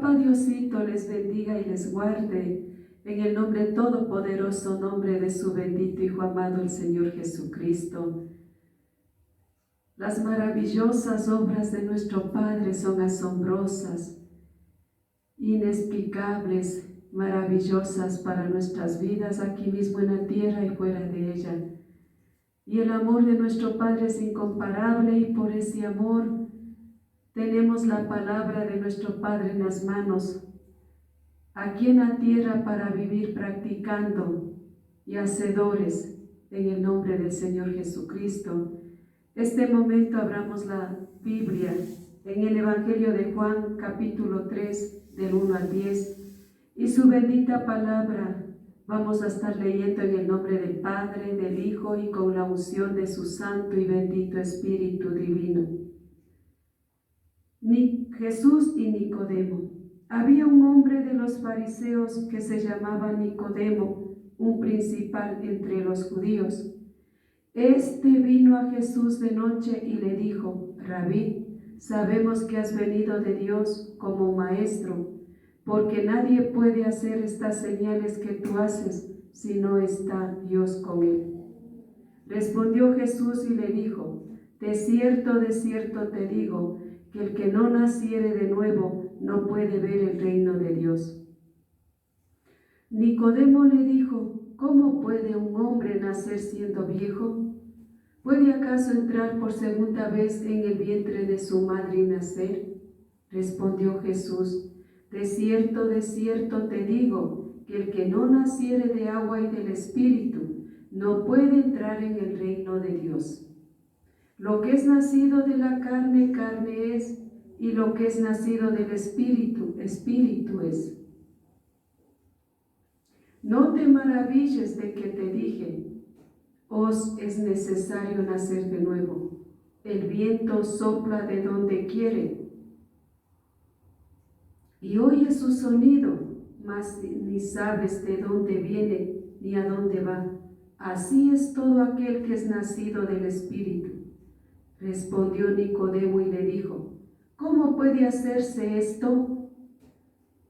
Papá Diosito les bendiga y les guarde en el nombre todopoderoso, nombre de su bendito Hijo amado, el Señor Jesucristo. Las maravillosas obras de nuestro Padre son asombrosas, inexplicables, maravillosas para nuestras vidas aquí mismo en la tierra y fuera de ella. Y el amor de nuestro Padre es incomparable, y por ese amor tenemos la palabra de nuestro Padre en las manos, aquí en la tierra, para vivir practicando y hacedores en el nombre del Señor Jesucristo. Este momento abramos la Biblia en el Evangelio de Juan, capítulo 3, del 1 al 10, y su bendita palabra vamos a estar leyendo en el nombre del Padre, del Hijo y con la unción de su Santo y bendito Espíritu Divino. Jesús y Nicodemo. Había un hombre de los fariseos que se llamaba Nicodemo, un principal entre los judíos. Este vino a Jesús de noche y le dijo: Rabí, sabemos que has venido de Dios como maestro, porque nadie puede hacer estas señales que tú haces si no está Dios con él. Respondió Jesús y le dijo: de cierto te digo, que el que no naciere de nuevo no puede ver el reino de Dios. Nicodemo le dijo: ¿cómo puede un hombre nacer siendo viejo? ¿Puede acaso entrar por segunda vez en el vientre de su madre y nacer? Respondió Jesús: de cierto te digo, que el que no naciere de agua y del Espíritu no puede entrar en el reino de Dios. Lo que es nacido de la carne, carne es, y lo que es nacido del Espíritu, Espíritu es. No te maravilles de que te dije: os es necesario nacer de nuevo. El viento sopla de donde quiere y oye su sonido, mas ni sabes de dónde viene ni a dónde va. Así es todo aquel que es nacido del Espíritu. Respondió Nicodemo y le dijo: ¿cómo puede hacerse esto?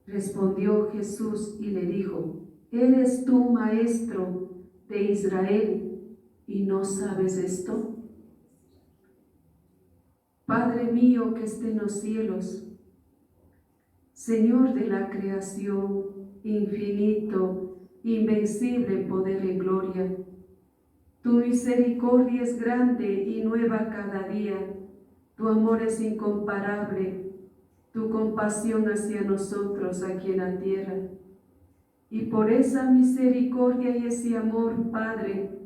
Respondió Jesús y le dijo: ¿eres tú maestro de Israel y no sabes esto? Padre mío que esté en los cielos, Señor de la creación, infinito, invencible en poder y gloria, tu misericordia es grande y nueva cada día, tu amor es incomparable, tu compasión hacia nosotros aquí en la tierra. Y por esa misericordia y ese amor, Padre,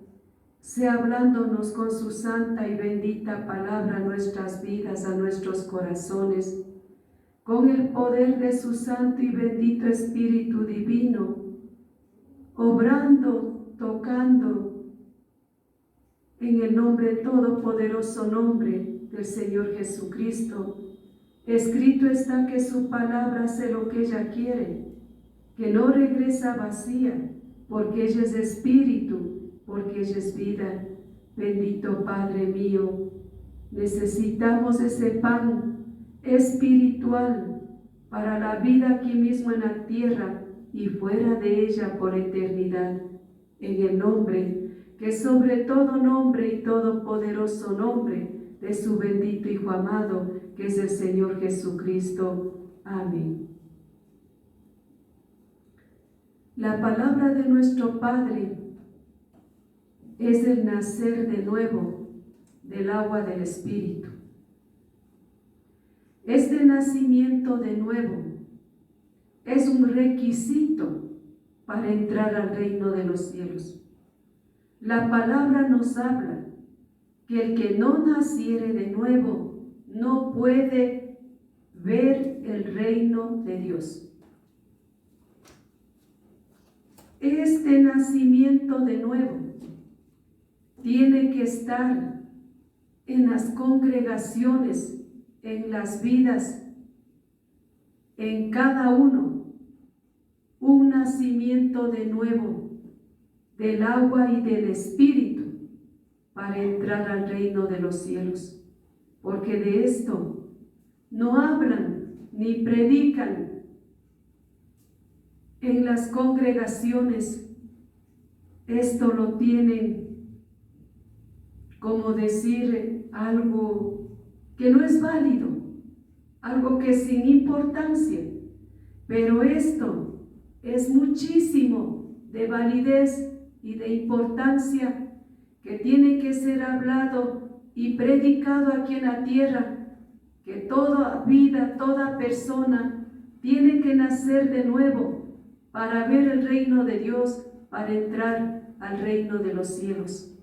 sea hablándonos con su santa y bendita palabra a nuestras vidas, a nuestros corazones, con el poder de su santo y bendito Espíritu Divino, obrando, tocando, en el nombre todopoderoso nombre del Señor Jesucristo. Escrito está que su palabra hace lo que ella quiere, que no regresa vacía, porque ella es espíritu, porque ella es vida. Bendito Padre mío, necesitamos ese pan espiritual para la vida aquí mismo en la tierra y fuera de ella por eternidad, en el nombre que sobre todo nombre y todopoderoso nombre de su bendito Hijo amado, que es el Señor Jesucristo. Amén. La palabra de nuestro Padre es el nacer de nuevo del agua del Espíritu. Este nacimiento de nuevo es un requisito para entrar al reino de los cielos. La palabra nos habla que el que no naciere de nuevo no puede ver el reino de Dios. Este nacimiento de nuevo tiene que estar en las congregaciones, en las vidas, en cada uno, un nacimiento de nuevo del agua y del Espíritu para entrar al reino de los cielos, porque de esto no hablan ni predican en las congregaciones esto lo tienen como decir algo que no es válido, algo que es sin importancia, pero esto es muchísimo de validez y de importancia que tiene que ser hablado y predicado aquí en la tierra, que toda vida, toda persona tiene que nacer de nuevo para ver el reino de Dios, para entrar al reino de los cielos.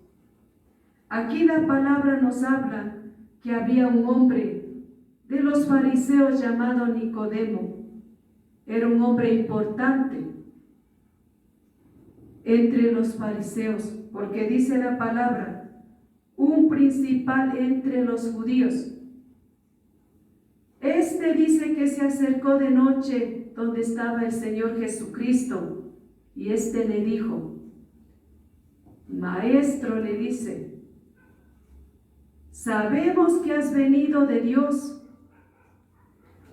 Aquí la palabra nos habla que había un hombre de los fariseos llamado Nicodemo. Era un hombre importante entre los fariseos, porque dice la palabra, un principal entre los judíos. Este dice que se acercó de noche donde estaba el Señor Jesucristo, y este le dijo, Maestro, le dice, sabemos que has venido de Dios,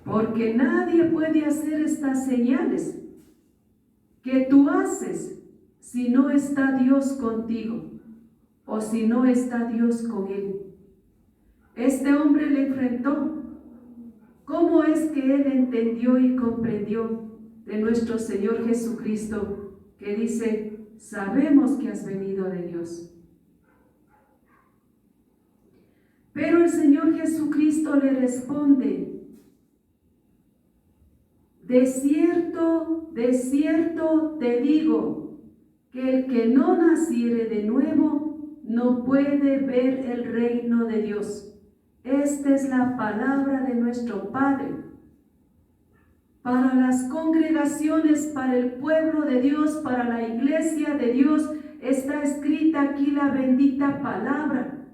porque nadie puede hacer estas señales que tú haces si no está Dios contigo, o si no está Dios con él. Este hombre le enfrentó. ¿Cómo es que él entendió y comprendió de nuestro Señor Jesucristo, que dice, sabemos que has venido de Dios? Pero el Señor Jesucristo le responde, de cierto te digo, que el que no naciere de nuevo no puede ver el reino de Dios. Esta es la palabra de nuestro Padre. Para las congregaciones, para el pueblo de Dios, para la iglesia de Dios, está escrita aquí la bendita palabra,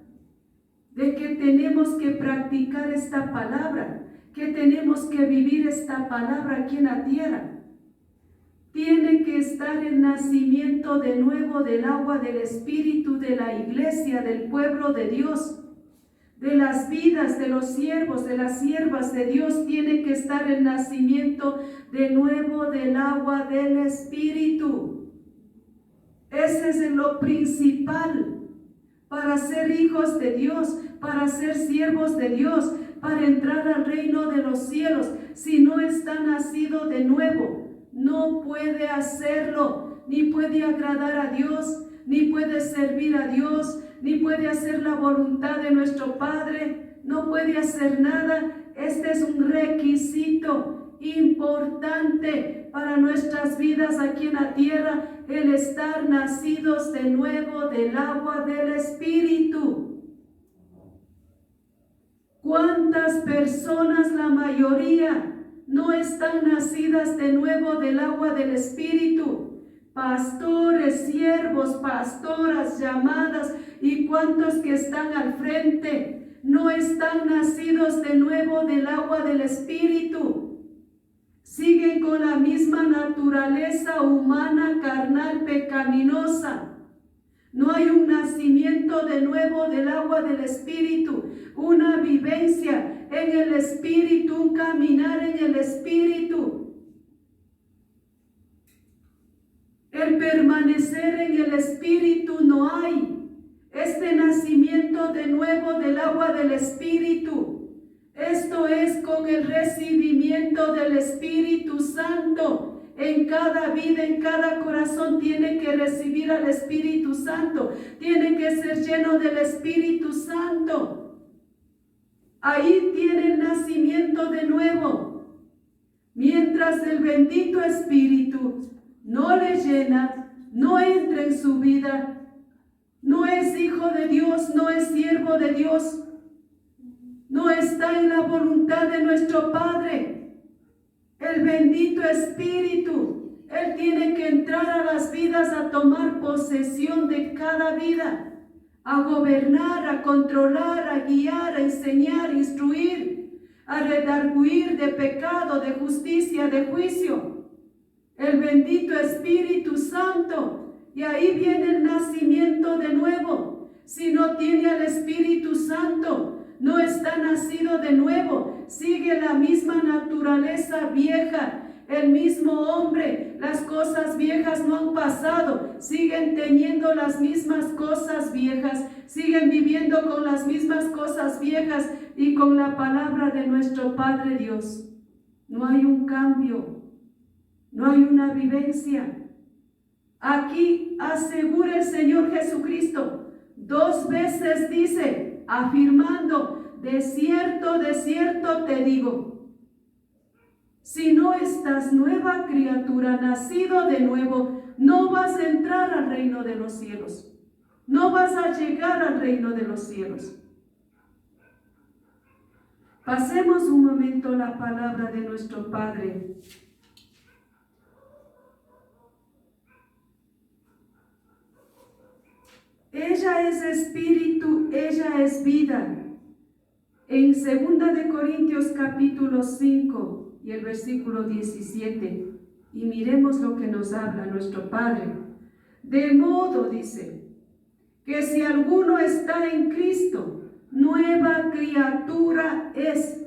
de que tenemos que practicar esta palabra, que tenemos que vivir esta palabra aquí en la tierra. Tiene que estar el nacimiento de nuevo del agua del Espíritu de la iglesia, del pueblo de Dios, de las vidas de los siervos, de las siervas de Dios. Tiene que estar el nacimiento de nuevo del agua del Espíritu. Ese es lo principal para ser hijos de Dios, para ser siervos de Dios, para entrar al reino de los cielos. Si no está nacido de nuevo, no puede hacerlo, ni puede agradar a Dios, ni puede servir a Dios, ni puede hacer la voluntad de nuestro Padre, no puede hacer nada. Este es un requisito importante para nuestras vidas aquí en la tierra, el estar nacidos de nuevo del agua del Espíritu. ¿Cuántas personas, la mayoría, no están nacidas de nuevo del agua del Espíritu? Pastores, siervos, pastoras, llamadas, y cuantos que están al frente, no están nacidos de nuevo del agua del Espíritu. Siguen con la misma naturaleza humana, carnal, pecaminosa. No hay un nacimiento de nuevo del agua del Espíritu, una vivencia en el Espíritu, un caminar en el Espíritu. El permanecer en el Espíritu no hay. Este nacimiento de nuevo del agua del Espíritu, esto es con el recibimiento del Espíritu Santo. En cada vida, en cada corazón tiene que recibir al Espíritu Santo, tiene que ser lleno del Espíritu Santo. Ahí tiene el nacimiento de nuevo. Mientras el bendito Espíritu no le llena, no entra en su vida, no es hijo de Dios, no es siervo de Dios, no está en la voluntad de nuestro Padre. El bendito Espíritu, Él tiene que entrar a las vidas a tomar posesión de cada vida, a gobernar, a controlar, a guiar, a enseñar, a instruir, a redarguir de pecado, de justicia, de juicio. El bendito Espíritu Santo. Y ahí viene el nacimiento de nuevo. Si no tiene al Espíritu Santo, no está nacido de nuevo. Sigue la misma naturaleza vieja el mismo hombre. Las cosas viejas no han pasado, siguen teniendo las mismas cosas viejas, siguen viviendo con las mismas cosas viejas y con la palabra de nuestro Padre Dios. No hay un cambio, no hay una vivencia. Aquí asegura el Señor Jesucristo, 2 veces dice, afirmando, de cierto te digo, si no estás nueva criatura, nacido de nuevo, no vas a entrar al reino de los cielos, no vas a llegar al reino de los cielos. Pasemos un momento la palabra de nuestro Padre. Ella es espíritu, ella es vida. En 2 de Corintios capítulo 5 y el versículo 17, y miremos lo que nos habla nuestro Padre. De modo, dice, que si alguno está en Cristo, nueva criatura es.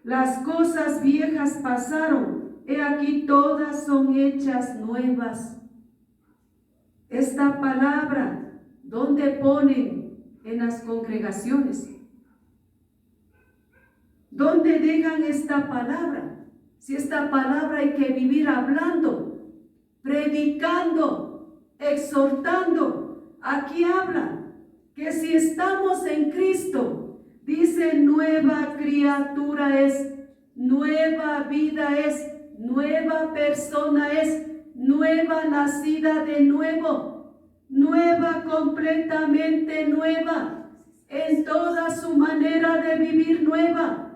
Las cosas viejas pasaron, he aquí todas son hechas nuevas. Esta palabra, ¿dónde ponen? En las congregaciones. ¿Dónde dejan esta palabra? Si esta palabra hay que vivir hablando, predicando, exhortando. Aquí habla que si estamos en Cristo, dice nueva criatura es, nueva vida es, nueva persona es, nueva nacida de nuevo, nueva, completamente nueva, en toda su manera de vivir nueva,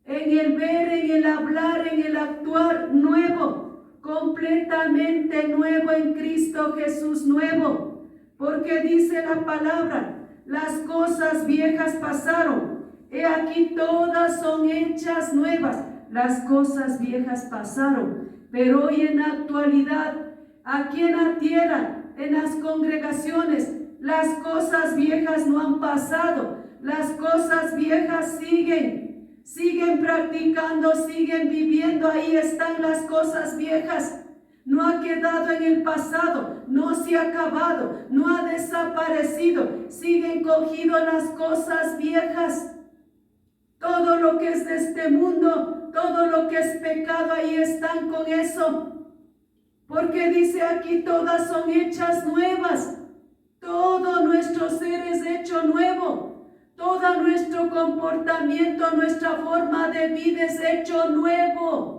en el ver, en el hablar, en el actuar nuevo, completamente nuevo en Cristo Jesús nuevo, porque dice la palabra, las cosas viejas pasaron, he aquí todas son hechas nuevas. Las cosas viejas pasaron, pero hoy en la actualidad, aquí en la tierra, en las congregaciones, las cosas viejas no han pasado, las cosas viejas siguen practicando, siguen viviendo, ahí están las cosas viejas. No ha quedado en el pasado, no se ha acabado, no ha desaparecido, siguen cogido las cosas viejas. Todo lo que es de este mundo, todo lo que es pecado, ahí están con eso. Porque dice aquí, todas son hechas nuevas. Todo nuestro ser es hecho nuevo. Todo nuestro comportamiento, nuestra forma de vida es hecho nuevo.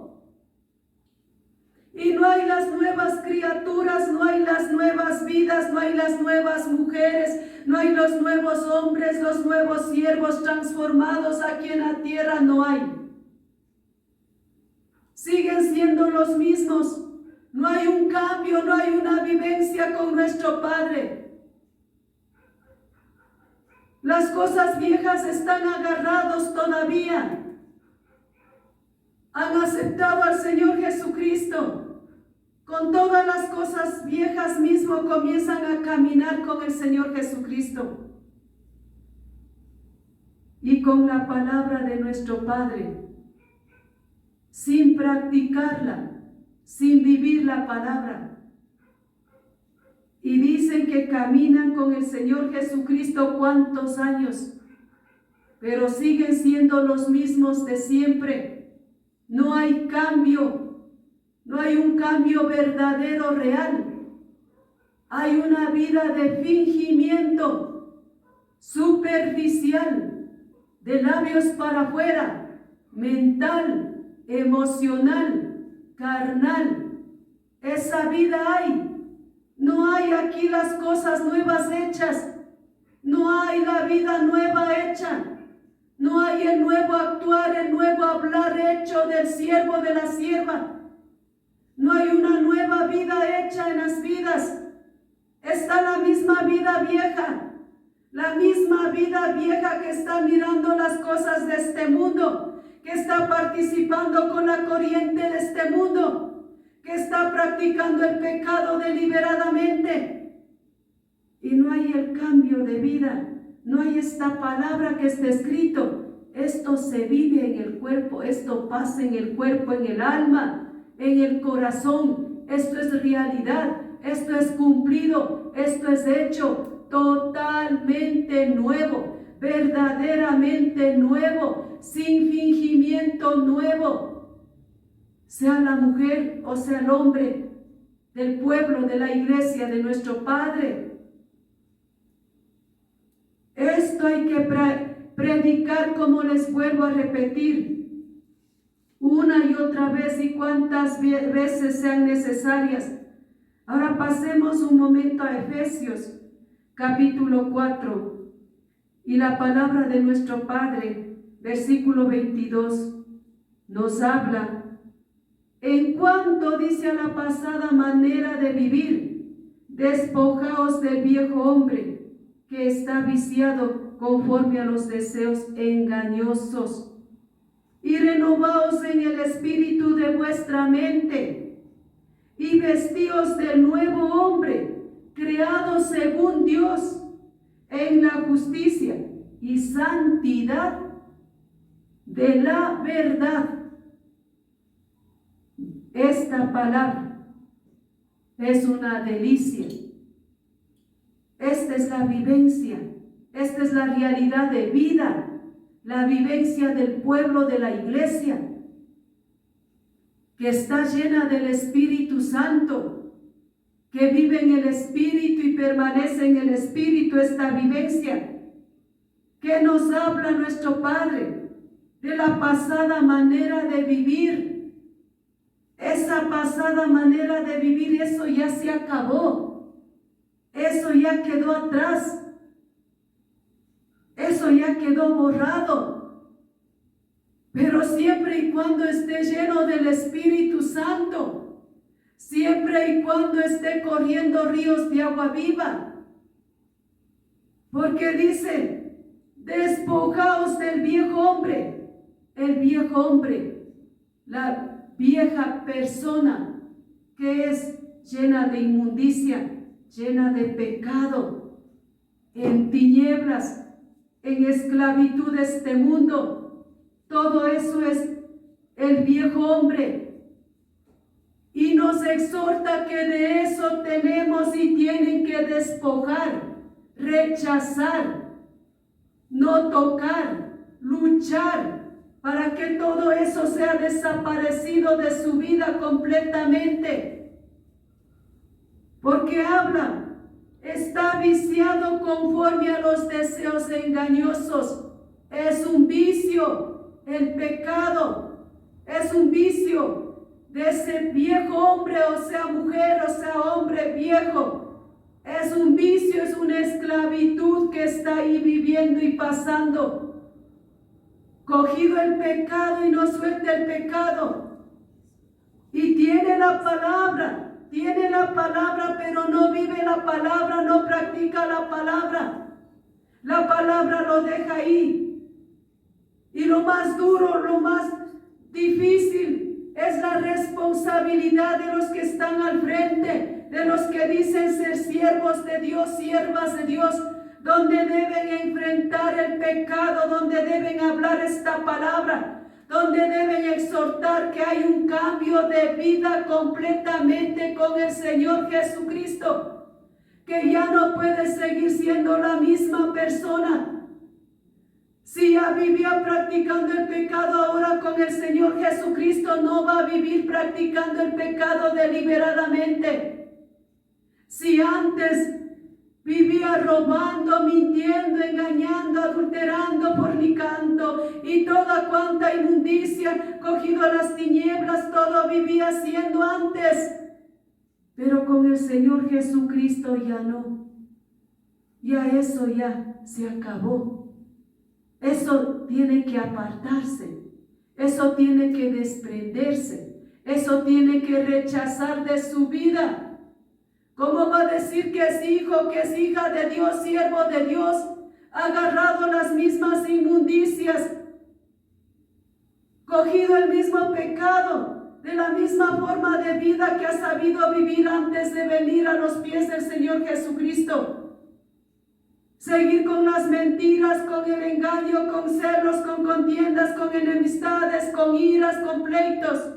Y no hay las nuevas criaturas, no hay las nuevas vidas, no hay las nuevas mujeres, no hay los nuevos hombres, los nuevos siervos transformados aquí en la tierra, no hay. Siguen siendo los mismos. No hay un cambio, no hay una vivencia con nuestro Padre. Las cosas viejas están agarrados todavía. Han aceptado al Señor Jesucristo. Con todas las cosas viejas mismo comienzan a caminar con el Señor Jesucristo. Y con la palabra de nuestro Padre, sin practicarla, sin vivir la palabra. Y dicen que caminan con el Señor Jesucristo cuántos años, pero siguen siendo los mismos de siempre. No hay cambio, no hay un cambio verdadero, real. Hay una vida de fingimiento, superficial, de labios para afuera, mental, emocional, carnal. Esa vida hay. No hay aquí las cosas nuevas hechas. No hay la vida nueva hecha. No hay el nuevo actuar, el nuevo hablar hecho del siervo, de la sierva. No hay una nueva vida hecha en las vidas. Está la misma vida vieja. La misma vida vieja que está mirando las cosas de este mundo, que está participando con la corriente de este mundo, que está practicando el pecado deliberadamente. Y no hay el cambio de vida, no hay esta palabra que está escrito. Esto se vive en el cuerpo, esto pasa en el cuerpo, en el alma. en el corazón. Esto es realidad, esto es cumplido, esto es hecho totalmente nuevo, verdaderamente nuevo, sin fingimiento nuevo. Sea la mujer o sea el hombre del pueblo, de la iglesia, de nuestro Padre. Esto hay que predicar, como les vuelvo a repetir, una y otra vez y cuantas veces sean necesarias. Ahora pasemos un momento a Efesios, capítulo 4, y la palabra de nuestro Padre, versículo 22, nos habla en cuanto dice a la pasada manera de vivir: despojaos del viejo hombre que está viciado conforme a los deseos engañosos, y renovaos en el espíritu de vuestra mente, y vestíos del nuevo hombre, creado según Dios, en la justicia y santidad de la verdad. Esta palabra es una delicia. Esta es la vivencia, esta es la realidad de vida, la vivencia del pueblo de la iglesia, que está llena del Espíritu Santo, que vive en el Espíritu y permanece en el Espíritu. Esta vivencia que nos habla nuestro Padre de la pasada manera de vivir. Esa pasada manera de vivir, eso ya se acabó. Eso ya quedó atrás. Eso ya quedó borrado. Pero siempre y cuando esté lleno del Espíritu Santo, siempre y cuando esté corriendo ríos de agua viva. Porque dice: despojaos del viejo hombre. El viejo hombre, la vieja persona que es llena de inmundicia, llena de pecado, en tinieblas, en esclavitud de este mundo. Todo eso es el viejo hombre. Y nos exhorta que de eso tenemos y tienen que despojar, rechazar, no tocar, luchar, para que todo eso sea desaparecido de su vida completamente. Porque habla, está viciado conforme a los deseos engañosos. Es un vicio, el pecado, es un vicio de ese viejo hombre, o sea mujer, o sea hombre viejo. Es un vicio, es una esclavitud que está ahí viviendo y pasando. Cogido el pecado y no suelta el pecado. Y tiene la palabra, pero no vive la palabra, no practica la palabra. La palabra lo deja ahí. Y lo más duro, lo más difícil es la responsabilidad de los que están al frente, de los que dicen ser siervos de Dios, siervas de Dios, donde deben enfrentar el pecado, donde deben hablar esta palabra, donde deben exhortar que hay un cambio de vida completamente con el Señor Jesucristo, que ya no puede seguir siendo la misma persona. Si ya vivía practicando el pecado, ahora con el Señor Jesucristo no va a vivir practicando el pecado deliberadamente. Si antes vivía robando, mintiendo, engañando, adulterando, fornicando y toda cuanta inmundicia, cogido a las tinieblas, todo vivía haciendo antes. Pero con el Señor Jesucristo ya no. Ya eso ya se acabó. Eso tiene que apartarse. Eso tiene que desprenderse. Eso tiene que rechazar de su vida. ¿Cómo va a decir que es hijo, que es hija de Dios, siervo de Dios, agarrado las mismas inmundicias, cogido el mismo pecado, de la misma forma de vida que ha sabido vivir antes de venir a los pies del Señor Jesucristo? Seguir con las mentiras, con el engaño, con celos, con contiendas, con enemistades, con iras, con pleitos.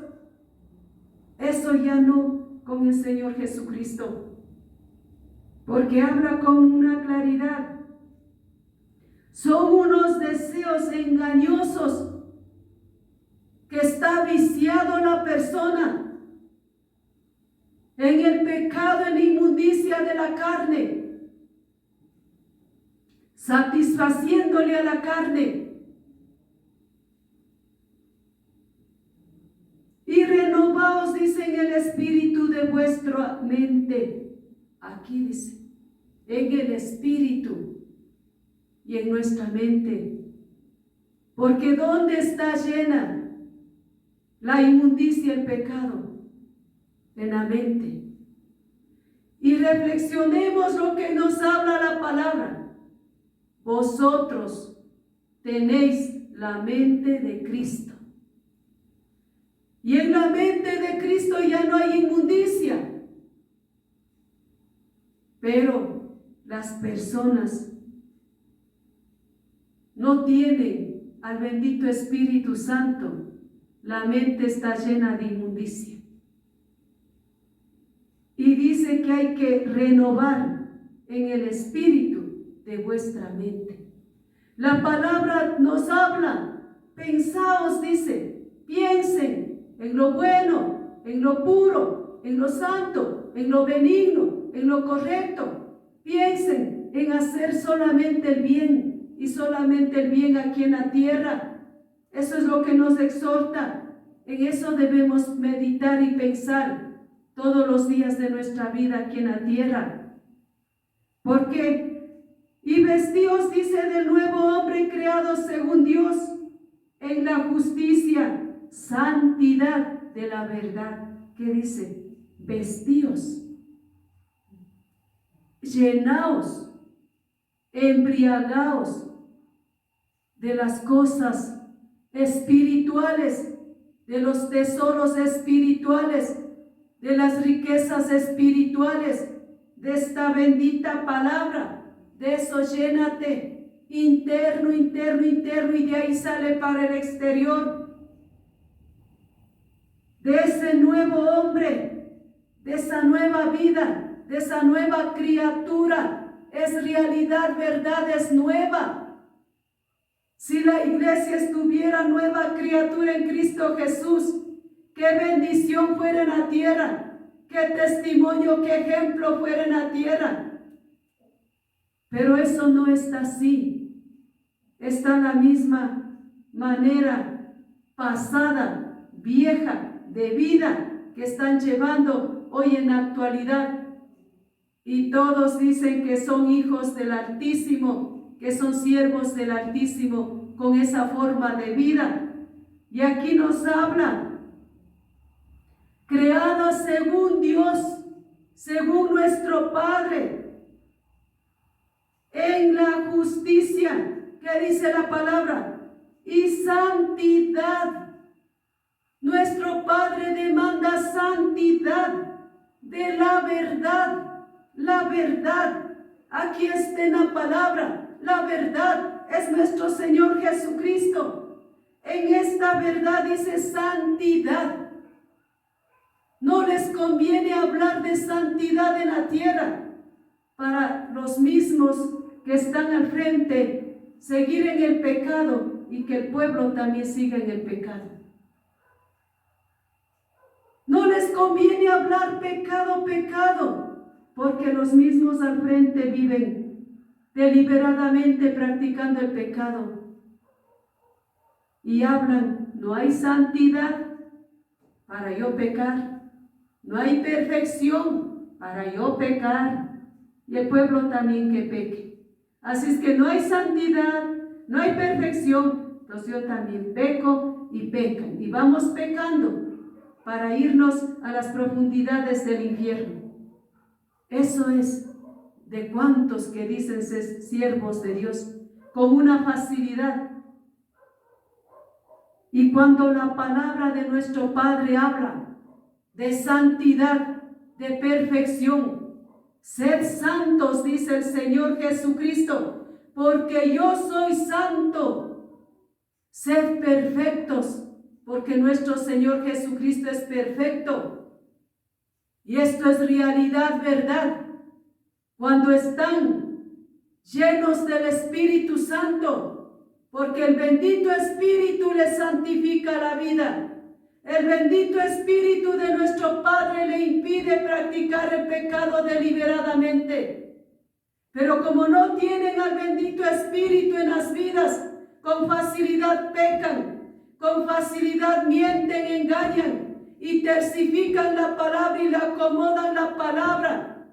Eso ya no con el Señor Jesucristo, porque habla con una claridad. Son unos deseos engañosos que está viciado la persona en el pecado, en la inmundicia de la carne, satisfaciéndole a la carne. Y renovaos, dice, en el espíritu de vuestra mente. Aquí dice, en el espíritu y en nuestra mente. Porque ¿dónde está llena la inmundicia, el pecado? En la mente. Y reflexionemos lo que nos habla la palabra. Vosotros tenéis la mente de Cristo. Y en la mente de Cristo ya no hay inmundicia. Pero las personas no tienen al bendito Espíritu Santo. La mente está llena de inmundicia. Y dice que hay que renovar en el espíritu de vuestra mente. La palabra nos habla. Pensaos, dice, piensen en lo bueno, en lo puro, en lo santo, en lo benigno, en lo correcto. Piensen en hacer solamente el bien y solamente el bien aquí en la tierra. Eso es lo que nos exhorta. En eso debemos meditar y pensar todos los días de nuestra vida aquí en la tierra. Porque, y vestíos, dice, del nuevo hombre creado según Dios, en la justicia, santidad de la verdad. ¿Qué dice? Vestíos, llenaos, embriagaos de las cosas espirituales, de los tesoros espirituales, de las riquezas espirituales, de esta bendita palabra. De eso llénate, interno, interno, interno, y de ahí sale para el exterior. De ese nuevo hombre, de esa nueva vida, de esa nueva criatura. Es realidad, verdad, es nueva. Si la iglesia estuviera nueva criatura en Cristo Jesús, qué bendición fuera en la tierra, qué testimonio, qué ejemplo fuera en la tierra. Pero eso no está así. Está la misma manera pasada, vieja, de vida que están llevando hoy en la actualidad. Y todos dicen que son hijos del Altísimo, que son siervos del Altísimo con esa forma de vida. Y aquí nos habla, creada según Dios, según nuestro Padre, en la justicia, que dice la palabra, y santidad. Nuestro Padre demanda santidad de la verdad. La verdad, aquí está en la palabra, la verdad es nuestro Señor Jesucristo. En esta verdad dice santidad. No les conviene hablar de santidad en la tierra para los mismos que están al frente, seguir en el pecado y que el pueblo también siga en el pecado. No les conviene hablar pecado, pecado, porque los mismos al frente viven deliberadamente practicando el pecado. Y hablan, no hay santidad para yo pecar. No hay perfección para yo pecar, y el pueblo también que peque. Así es que no hay santidad, no hay perfección, entonces yo también peco y pecan. Y vamos pecando para irnos a las profundidades del infierno. Eso es de cuantos que dicen ser siervos de Dios con una facilidad. Y cuando la palabra de nuestro Padre habla de santidad, de perfección, sed santos, dice el Señor Jesucristo, porque yo soy santo. Sed perfectos, porque nuestro Señor Jesucristo es perfecto. Y esto es realidad, verdad, cuando están llenos del Espíritu Santo, porque el bendito Espíritu les santifica la vida. El bendito Espíritu de nuestro Padre le impide practicar el pecado deliberadamente. Pero como no tienen al bendito Espíritu en las vidas, con facilidad pecan, con facilidad mienten, engañan y tercifican la palabra y le acomodan la palabra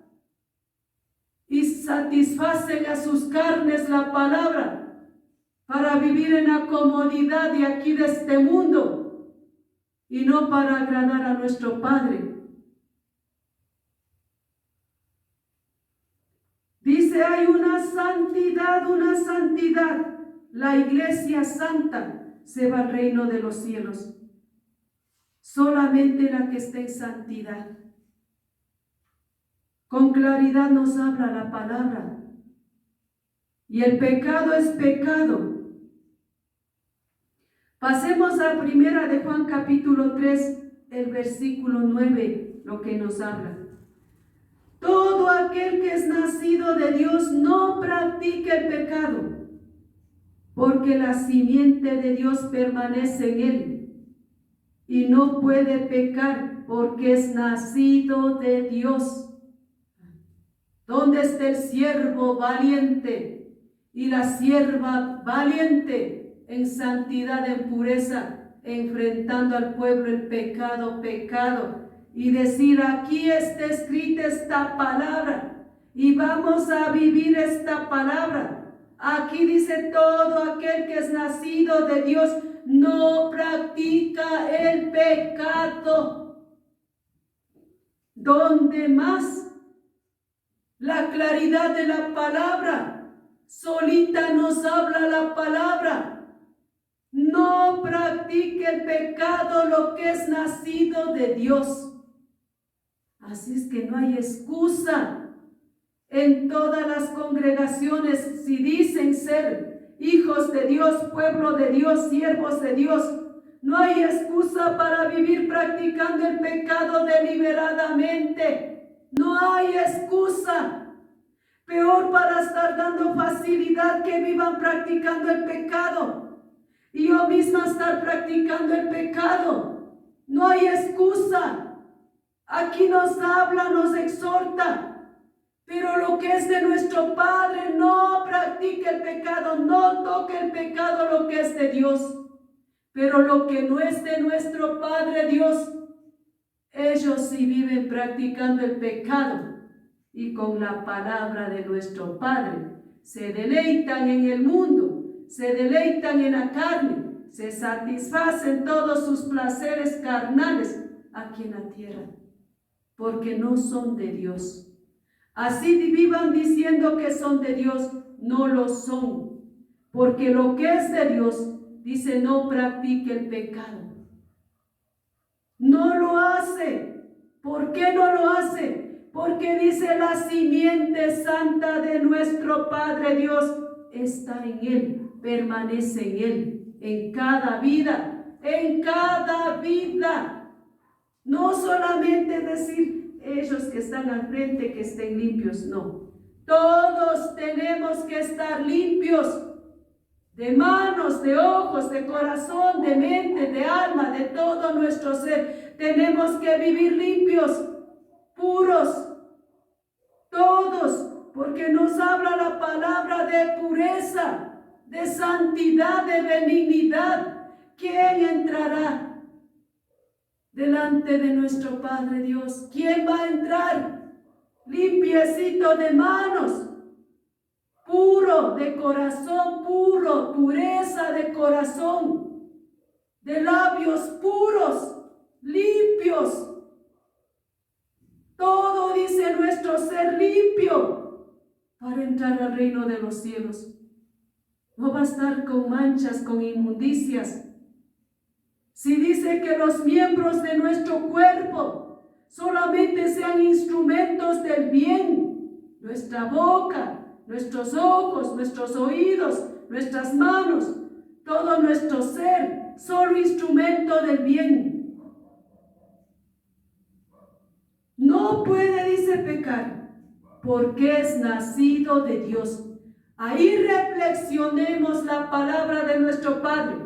y satisfacen a sus carnes la palabra para vivir en la comodidad de aquí de este mundo y no para agradar a nuestro Padre. Dice, hay una santidad, la iglesia santa se va al reino de los cielos. Solamente la que esté en santidad. Con claridad nos habla la palabra. Y el pecado es pecado. Pasemos a primera de Juan capítulo 3, el versículo 9, lo que nos habla. Todo aquel que es nacido de Dios no practica el pecado, porque la simiente de Dios permanece en él y no puede pecar porque es nacido de Dios. ¿Dónde está el siervo valiente y la sierva valiente en santidad, en pureza, enfrentando al pueblo el pecado, y decir, aquí está escrita esta palabra y vamos a vivir esta palabra? Aquí dice, todo aquel que es nacido de Dios no practica el pecado. ¿Dónde más? La claridad de la palabra, solita nos habla la palabra. No practique el pecado lo que es nacido de Dios. Así es que no hay excusa en todas las congregaciones si dicen ser hijos de Dios, pueblo de Dios, siervos de Dios. No hay excusa para vivir practicando el pecado deliberadamente. No hay excusa. Peor para estar dando facilidad que vivan practicando el pecado. Y yo misma estar practicando el pecado. No hay excusa. Aquí nos habla, nos exhorta. Pero lo que es de nuestro Padre, no practique el pecado, no toque el pecado, lo que es de Dios. Pero lo que no es de nuestro Padre Dios, ellos sí viven practicando el pecado. Y con la palabra de nuestro Padre se deleitan en el mundo. Se deleitan en la carne, se satisfacen todos sus placeres carnales aquí en la tierra, porque no son de Dios. Así vivan diciendo que son de Dios, no lo son, porque lo que es de Dios, dice, no practique el pecado. No lo hace. ¿Por qué no lo hace? Porque dice, la simiente santa de nuestro Padre Dios está en él. Permanece en él, en cada vida, No solamente decir, ellos que están al frente que estén limpios, no. Todos tenemos que estar limpios, de manos, de ojos, de corazón, de mente, de alma, de todo nuestro ser. Tenemos que vivir limpios, puros, todos, porque nos habla la palabra de pureza, de santidad, de benignidad. ¿Quién entrará delante de nuestro Padre Dios? ¿Quién va a entrar? Limpiecito de manos, puro de corazón, puro, pureza de corazón, de labios puros, limpios. Todo dice nuestro ser limpio para entrar al reino de los cielos. No va a estar con manchas, con inmundicias. Si dice que los miembros de nuestro cuerpo solamente sean instrumentos del bien, nuestra boca, nuestros ojos, nuestros oídos, nuestras manos, todo nuestro ser, solo instrumento del bien. No no puede, dice, pecar, porque es nacido de Dios. Ahí reflexionemos la palabra de nuestro Padre.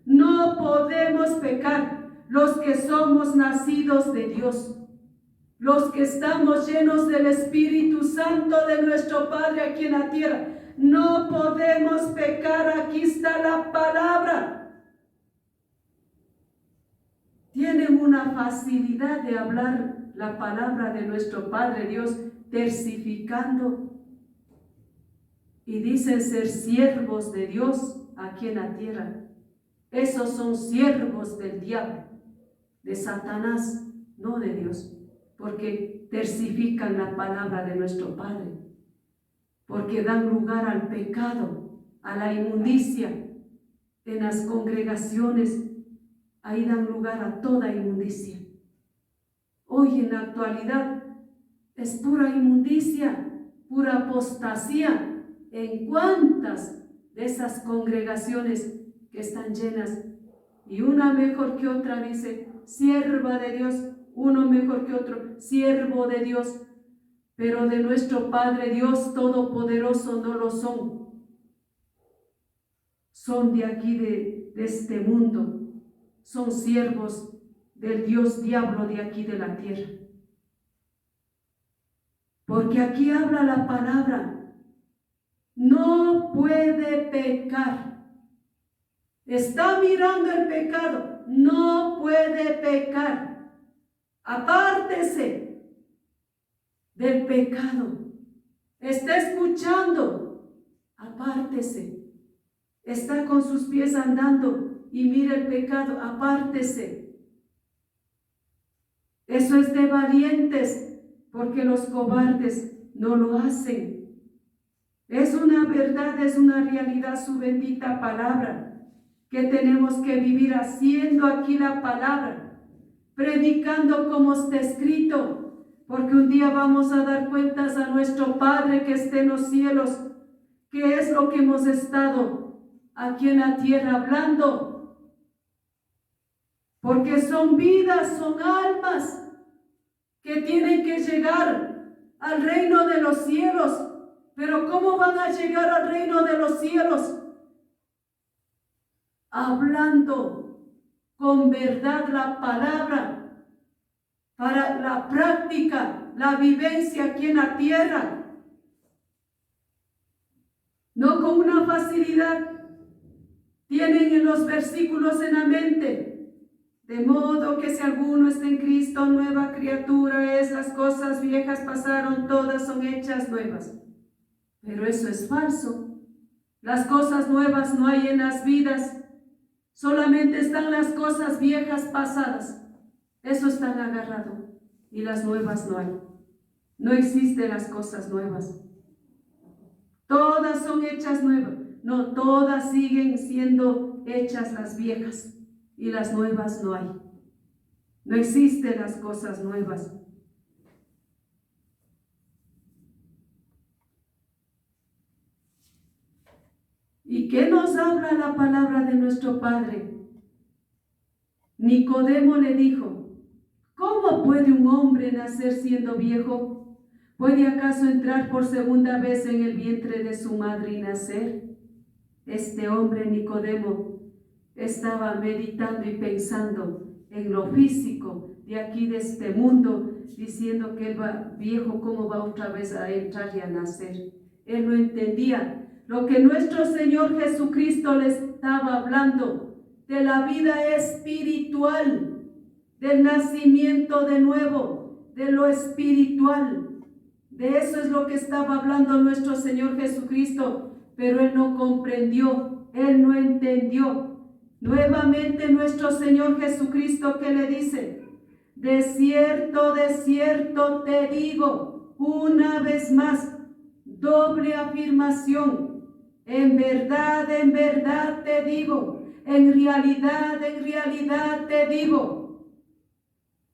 No podemos pecar los que somos nacidos de Dios, los que estamos llenos del Espíritu Santo de nuestro Padre aquí en la tierra. No podemos pecar, aquí está la palabra. Tienen una facilidad de hablar la palabra de nuestro Padre Dios, tercificando, y dicen ser siervos de Dios aquí en la tierra. Esos son siervos del diablo, de Satanás, no de Dios, porque tercifican la palabra de nuestro Padre, porque dan lugar al pecado, a la inmundicia. En las congregaciones, ahí dan lugar a toda inmundicia. Hoy en la actualidad es pura inmundicia, pura apostasía. En cuántas de esas congregaciones que están llenas, y una mejor que otra, dice, sierva de Dios, uno mejor que otro, siervo de Dios, pero de nuestro Padre Dios Todopoderoso no lo son. Son de aquí, de este mundo, son siervos del Dios diablo de aquí de la tierra. Porque aquí habla la palabra, no puede pecar. Está mirando el pecado, no puede pecar. Apártese del pecado. Está escuchando, apártese. Está con sus pies andando y mira el pecado, apártese. Eso es de valientes, porque los cobardes no lo hacen. Es una verdad, es una realidad su bendita palabra, que tenemos que vivir haciendo aquí la palabra, predicando como está escrito, porque un día vamos a dar cuentas a nuestro Padre que esté en los cielos, que es lo que hemos estado aquí en la tierra hablando, porque son vidas, son almas que tienen que llegar al reino de los cielos. Pero ¿cómo van a llegar al reino de los cielos? Hablando con verdad la palabra, para la práctica, la vivencia aquí en la tierra. No con una facilidad. Tienen en los versículos en la mente. De modo que si alguno está en Cristo, nueva criatura es, las cosas viejas pasaron, todas son hechas nuevas. Pero eso es falso. Las cosas nuevas no hay en las vidas. Solamente están las cosas viejas pasadas. Eso están agarrado. Y las nuevas no hay. No existen las cosas nuevas. Todas son hechas nuevas. No, todas siguen siendo hechas las viejas. Y las nuevas no hay. No existen las cosas nuevas. ¿Y qué nos habla la palabra de nuestro Padre? Nicodemo le dijo, ¿cómo puede un hombre nacer siendo viejo? ¿Puede acaso entrar por segunda vez en el vientre de su madre y nacer? Este hombre, Nicodemo, estaba meditando y pensando en lo físico de aquí, de este mundo, diciendo que él va viejo, ¿cómo va otra vez a entrar y a nacer? Él no entendía lo que nuestro Señor Jesucristo le estaba hablando, de la vida espiritual, del nacimiento de nuevo, de lo espiritual. De eso es lo que estaba hablando nuestro Señor Jesucristo, pero él no comprendió, él no entendió. Nuevamente nuestro Señor Jesucristo, ¿qué le dice? De cierto te digo, una vez más, doble afirmación. En verdad te digo, en realidad te digo,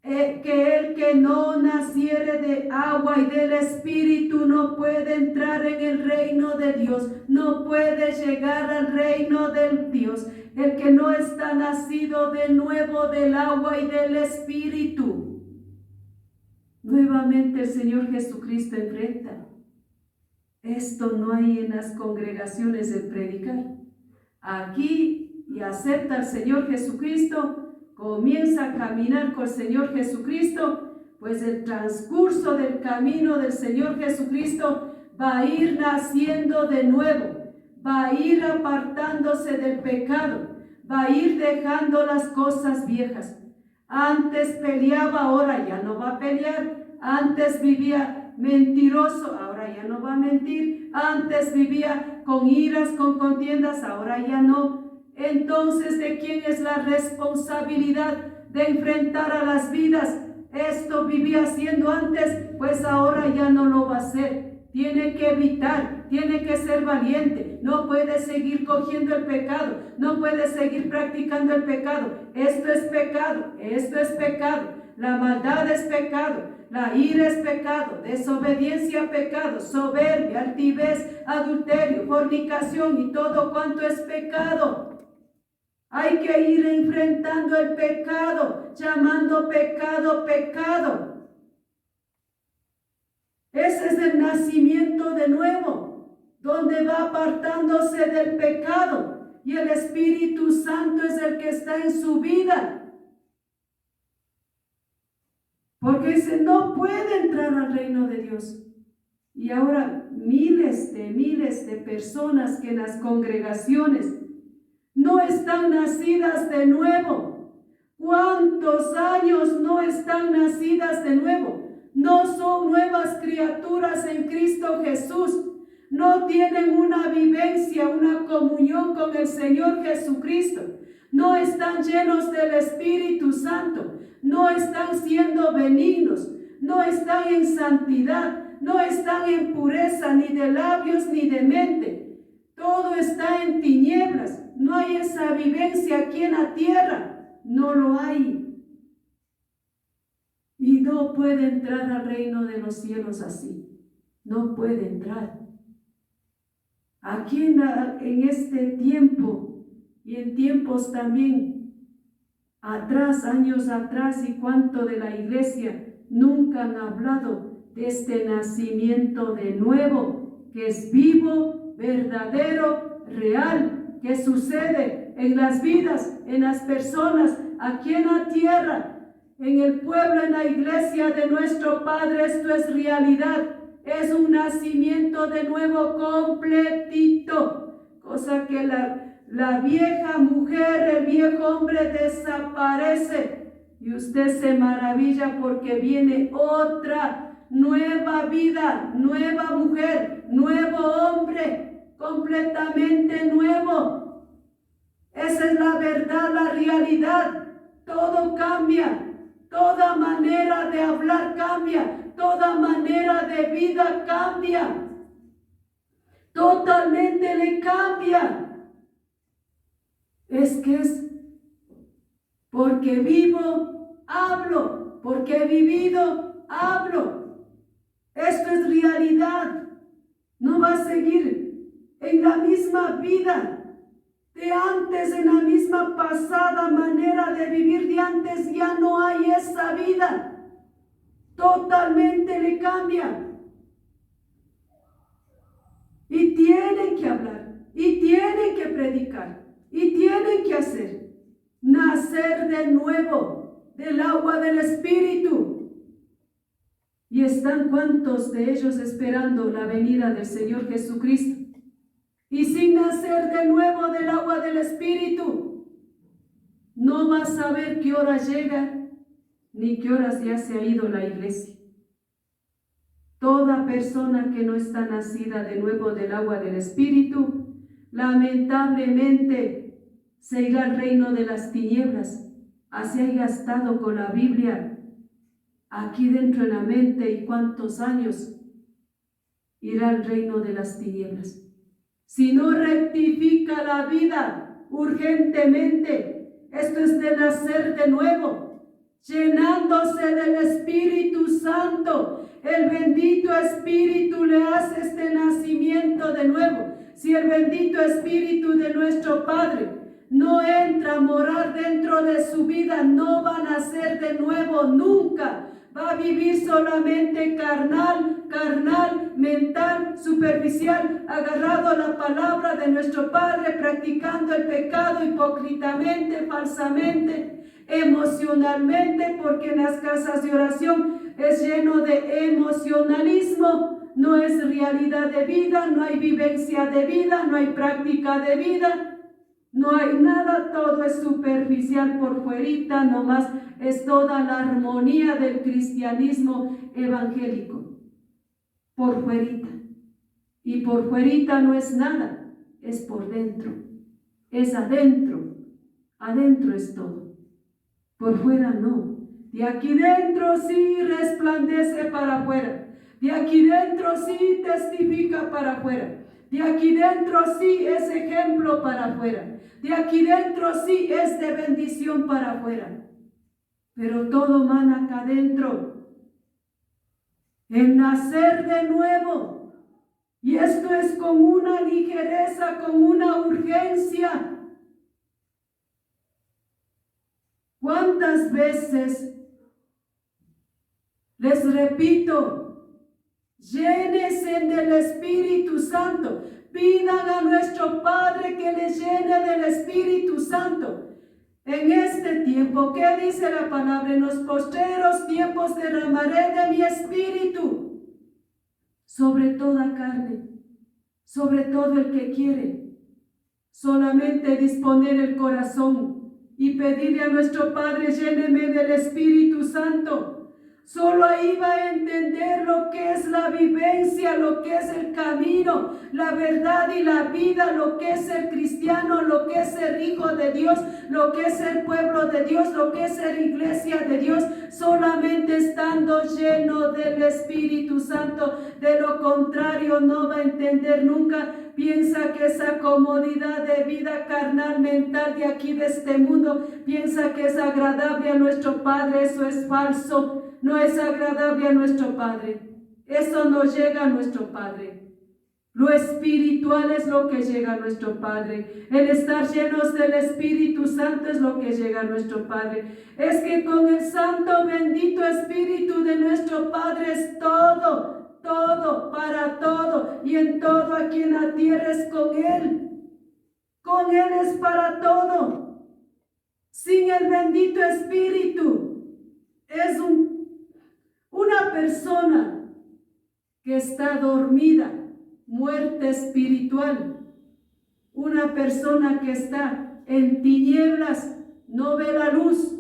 que el que no naciere de agua y del Espíritu no puede entrar en el reino de Dios, no puede llegar al reino del Dios. El que no está nacido de nuevo del agua y del Espíritu Nuevamente el Señor Jesucristo enfrenta. Esto no hay en las congregaciones de predicar. Aquí, y acepta al Señor Jesucristo, comienza a caminar con el Señor Jesucristo, pues el transcurso del camino del Señor Jesucristo va a ir naciendo de nuevo, va a ir apartándose del pecado, va a ir dejando las cosas viejas. Antes peleaba, ahora ya no va a pelear. Antes vivía mentiroso, ahora ya no va a mentir. Antes vivía con iras, con contiendas, ahora ya no. Entonces, ¿de quién es la responsabilidad de enfrentar a las vidas? Esto vivía haciendo antes, pues ahora ya no lo va a hacer. Tiene que evitar, tiene que ser valiente. No puede seguir cogiendo el pecado, no puede seguir practicando el pecado. Esto es pecado, esto es pecado. La maldad es pecado, la ira es pecado, desobediencia pecado, soberbia, altivez, adulterio, fornicación y todo cuanto es pecado. Hay que ir enfrentando el pecado, llamando pecado, pecado. Ese es el nacimiento de nuevo, donde va apartándose del pecado y el Espíritu Santo es el que está en su vida. Porque se no puede entrar al reino de Dios. Y ahora miles de personas que en las congregaciones no están nacidas de nuevo. ¿Cuántos años no están nacidas de nuevo? No son nuevas criaturas en Cristo Jesús. No tienen una vivencia, una comunión con el Señor Jesucristo. No están llenos del Espíritu Santo. No están siendo benignos. No están en santidad. No están en pureza ni de labios ni de mente. Todo está en tinieblas. No hay esa vivencia aquí en la tierra. No lo hay. Y no puede entrar al reino de los cielos así. No puede entrar. Aquí en este tiempo y en tiempos también atrás, años atrás y cuánto de la iglesia nunca han hablado de este nacimiento de nuevo, que es vivo, verdadero, real, que sucede en las vidas, en las personas, aquí en la tierra. En el pueblo, en la iglesia de nuestro Padre, esto es realidad. Es un nacimiento de nuevo completito. Cosa que la vieja mujer, el viejo hombre desaparece. Y usted se maravilla porque viene otra nueva vida, nueva mujer, nuevo hombre, completamente nuevo. Esa es la verdad, la realidad. Todo cambia. Toda manera de hablar cambia, toda manera de vida cambia, totalmente le cambia. Es que es porque vivo, hablo, porque he vivido, hablo. Esto es realidad. No va a seguir en la misma vida de antes, en la misma pasada manera de vivir de antes. Ya no hay esa vida. Totalmente le cambia. Y tienen que hablar, y tienen que predicar, y tienen que hacer. Nacer de nuevo del agua del Espíritu. Y están cuantos de ellos esperando la venida del Señor Jesucristo. Y sin nacer de nuevo del agua del Espíritu, no va a saber qué hora llega, ni qué horas ya se ha ido la iglesia. Toda persona que no está nacida de nuevo del agua del Espíritu, lamentablemente se irá al reino de las tinieblas. Así haya estado con la Biblia aquí dentro en la mente, y cuántos años irá al reino de las tinieblas. Si no rectifica la vida urgentemente, esto es de nacer de nuevo, llenándose del Espíritu Santo. El bendito Espíritu le hace este nacimiento de nuevo. Si el bendito Espíritu de nuestro Padre no entra a morar dentro de su vida, no va a nacer de nuevo nunca. va a vivir solamente carnal, mental, superficial, agarrado a la palabra de nuestro Padre, practicando el pecado hipócritamente, falsamente, emocionalmente, porque en las casas de oración es lleno de emocionalismo, no es realidad de vida, no hay vivencia de vida, no hay práctica de vida. No hay nada, todo es superficial por fuerita, nomás es toda la armonía del cristianismo evangélico, por fuerita. Y por fuerita no es nada, es por dentro, es adentro, adentro es todo, por fuera no. De aquí dentro sí resplandece para afuera, de aquí dentro sí testifica para afuera, de aquí dentro sí es ejemplo para afuera. De aquí dentro sí es de bendición para afuera. Pero todo mana acá adentro. El nacer de nuevo. Y esto es con una ligereza, con una urgencia. ¿Cuántas veces les repito? Llénense del Espíritu Santo. Pidan a nuestro Padre que les llene del Espíritu Santo. En este tiempo, ¿qué dice la palabra? En los postreros tiempos derramaré de mi Espíritu sobre toda carne, sobre todo el que quiere. Solamente disponer el corazón y pedirle a nuestro Padre, lléneme del Espíritu Santo. Solo ahí va a entender lo que es la vivencia, lo que es el camino, la verdad y la vida, lo que es ser cristiano, lo que es ser hijo de Dios, lo que es ser pueblo de Dios, lo que es ser iglesia de Dios, solamente estando lleno del Espíritu Santo. De lo contrario no va a entender nunca. Piensa que esa comodidad de vida carnal, mental de aquí de este mundo, piensa que es agradable a nuestro Padre. Eso es falso. No es agradable a nuestro Padre. Eso no llega a nuestro Padre. Lo espiritual es lo que llega a nuestro Padre. El estar llenos del Espíritu Santo es lo que llega a nuestro Padre. Es que con el santo bendito Espíritu de nuestro Padre es todo, todo, para todo. Y en todo aquí en la tierra es con Él. Con Él es para todo. Sin el bendito Espíritu es una persona que está dormida, muerte espiritual. Una persona que está en tinieblas, no ve la luz,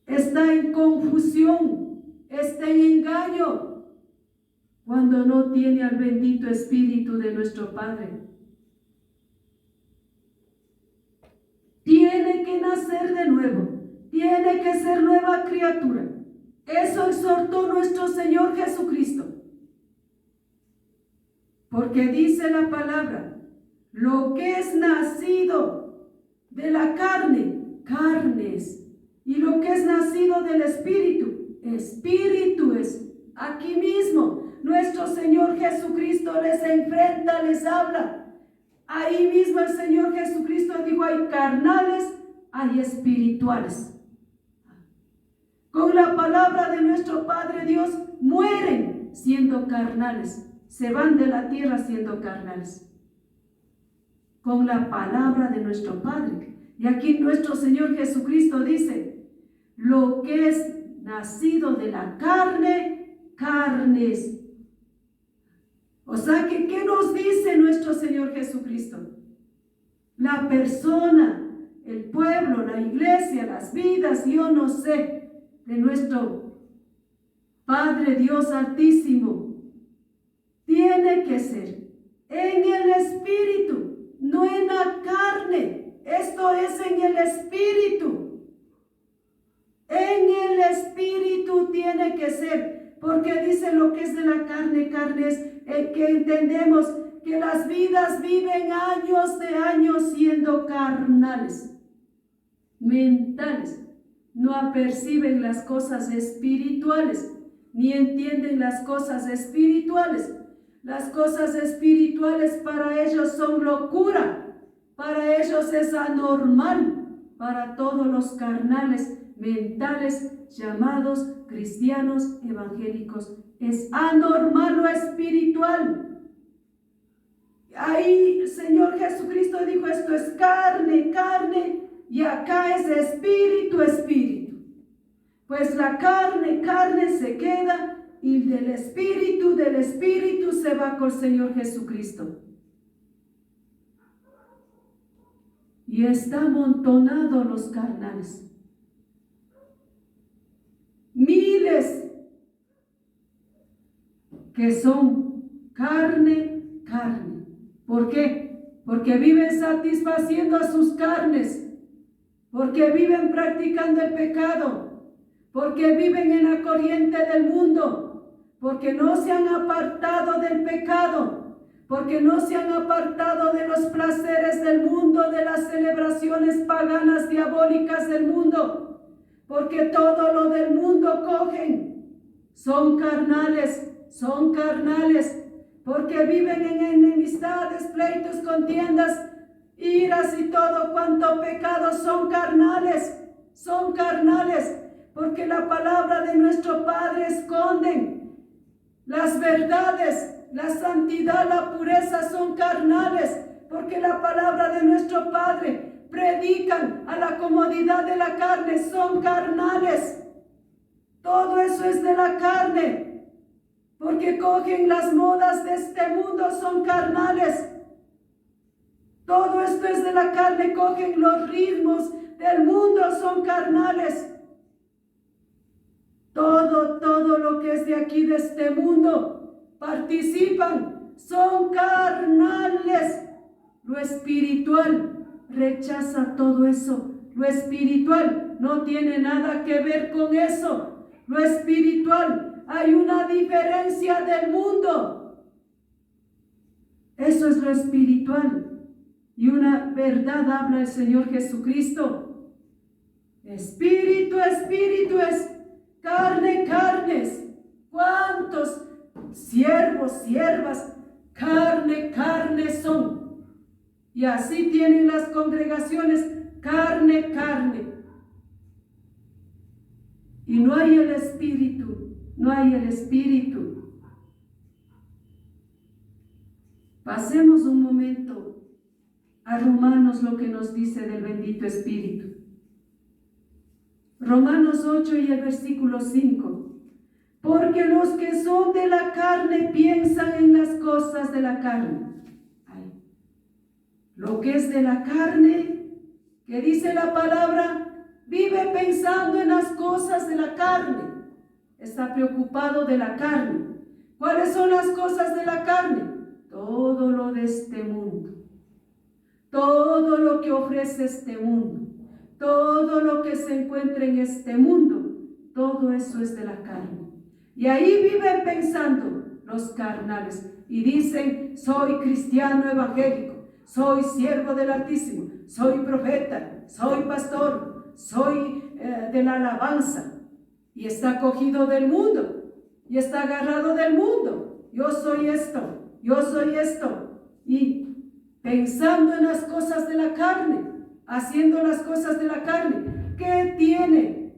está en confusión, está en engaño, cuando no tiene al bendito Espíritu de nuestro Padre. Tiene que nacer de nuevo, tiene que ser nueva criatura. Eso exhortó nuestro Señor Jesucristo. Porque dice la palabra, lo que es nacido de la carne, carnes. Y lo que es nacido del Espíritu, Espíritu es. Aquí mismo, nuestro Señor Jesucristo les enfrenta, les habla. Ahí mismo el Señor Jesucristo dijo, hay carnales, hay espirituales. Con la palabra de nuestro Padre Dios mueren siendo carnales, se van de la tierra siendo carnales. Con la palabra de nuestro Padre. Y aquí nuestro Señor Jesucristo dice, lo que es nacido de la carne, carnes. O sea que, ¿qué nos dice nuestro Señor Jesucristo? La persona, el pueblo, la iglesia, las vidas, yo no sé, de nuestro Padre Dios Altísimo, tiene que ser en el Espíritu, no en la carne. Esto es en el Espíritu. En el Espíritu tiene que ser, porque dice lo que es de la carne, carne es el que entendemos que las vidas viven años de años siendo carnales, mentales. No aperciben las cosas espirituales, ni entienden las cosas espirituales. Las cosas espirituales para ellos son locura, para ellos es anormal, para todos los carnales mentales llamados cristianos evangélicos. Es anormal o espiritual. Ahí el Señor Jesucristo dijo, esto es carne, carne, y acá es espíritu, espíritu. Pues la carne, carne se queda, y del espíritu se va con el Señor Jesucristo. Y está amontonado los carnales. Miles que son carne, carne. ¿Por qué? Porque viven satisfaciendo a sus carnes, porque viven practicando el pecado, porque viven en la corriente del mundo, porque no se han apartado del pecado, porque no se han apartado de los placeres del mundo, de las celebraciones paganas diabólicas del mundo, porque todo lo del mundo cogen, son carnales, porque viven en enemistades, pleitos, contiendas, iras y todo cuanto pecado, son carnales, porque la palabra de nuestro Padre esconden las verdades, la santidad, la pureza, son carnales, porque la palabra de nuestro Padre predican a la comodidad de la carne, son carnales. Todo eso es de la carne, porque cogen las modas de este mundo, son carnales. Todo esto es de la carne, cogen los ritmos del mundo, son carnales. Todo lo que es de aquí, de este mundo, participan, son carnales. Lo espiritual rechaza todo eso. Lo espiritual no tiene nada que ver con eso. Lo espiritual, hay una diferencia del mundo. Eso es lo espiritual. Y una verdad habla el Señor Jesucristo. Espíritu, espíritu es, carne, carnes. ¿Cuántos siervos, siervas, carne, carne son? Y así tienen las congregaciones, carne, carne. Y no hay el espíritu, no hay el espíritu. Pasemos un momento a Romanos, lo que nos dice del bendito Espíritu. Romanos 8 y el versículo 5. Porque los que son de la carne piensan en las cosas de la carne. Ay. Lo que es de la carne, que dice la palabra, vive pensando en las cosas de la carne. Está preocupado de la carne. ¿Cuáles son las cosas de la carne? Todo lo de este mundo. Todo lo que ofrece este mundo, todo lo que se encuentra en este mundo, todo eso es de la carne. Y ahí viven pensando los carnales y dicen, soy cristiano evangélico, soy siervo del Altísimo, soy profeta, soy pastor, soy de la alabanza. Y está cogido del mundo y está agarrado del mundo. Yo soy esto, y pensando en las cosas de la carne, haciendo las cosas de la carne. ¿Qué tiene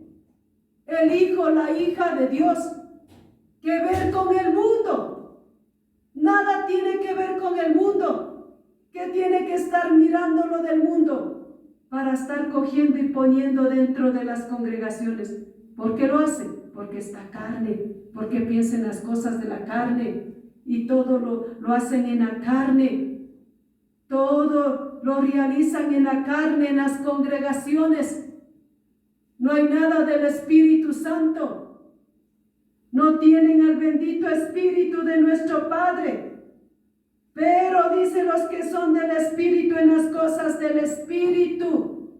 el hijo, la hija de Dios que ver con el mundo? Nada tiene que ver con el mundo. ¿Qué tiene que estar mirando lo del mundo para estar cogiendo y poniendo dentro de las congregaciones? ¿Por qué lo hace? Porque está carne, porque piensa en las cosas de la carne y todo lo hacen en la carne. Todo lo realizan en la carne, en las congregaciones. No hay nada del Espíritu Santo. No tienen al bendito Espíritu de nuestro Padre. Pero dice los que son del Espíritu, en las cosas del Espíritu.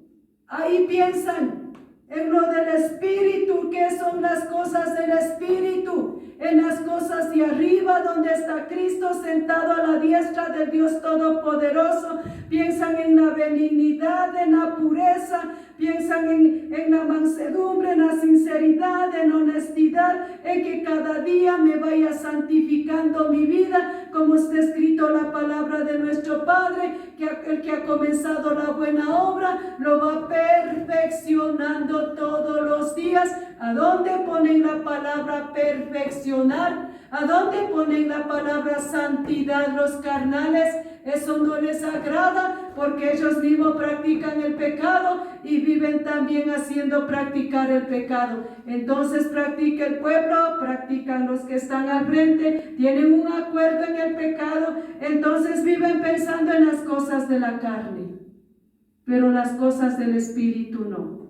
Ahí piensan en lo del Espíritu. ¿Qué son las cosas del Espíritu? En las cosas de arriba, donde está Cristo sentado a la diestra del Dios Todopoderoso. Piensan en la benignidad, en la pureza, piensan en la mansedumbre, en la sinceridad, en honestidad, en que cada día me vaya santificando mi vida, como está escrito la palabra de nuestro Padre, que aquel que ha comenzado la buena obra lo va perfeccionando todos los días. ¿A dónde ponen la palabra perfeccionar? ¿A dónde ponen la palabra santidad los carnales? Eso no les agrada, porque ellos mismos practican el pecado y viven también haciendo practicar el pecado. Entonces practica el pueblo, practican los que están al frente, tienen un acuerdo en el pecado, entonces viven pensando en las cosas de la carne, pero las cosas del Espíritu no.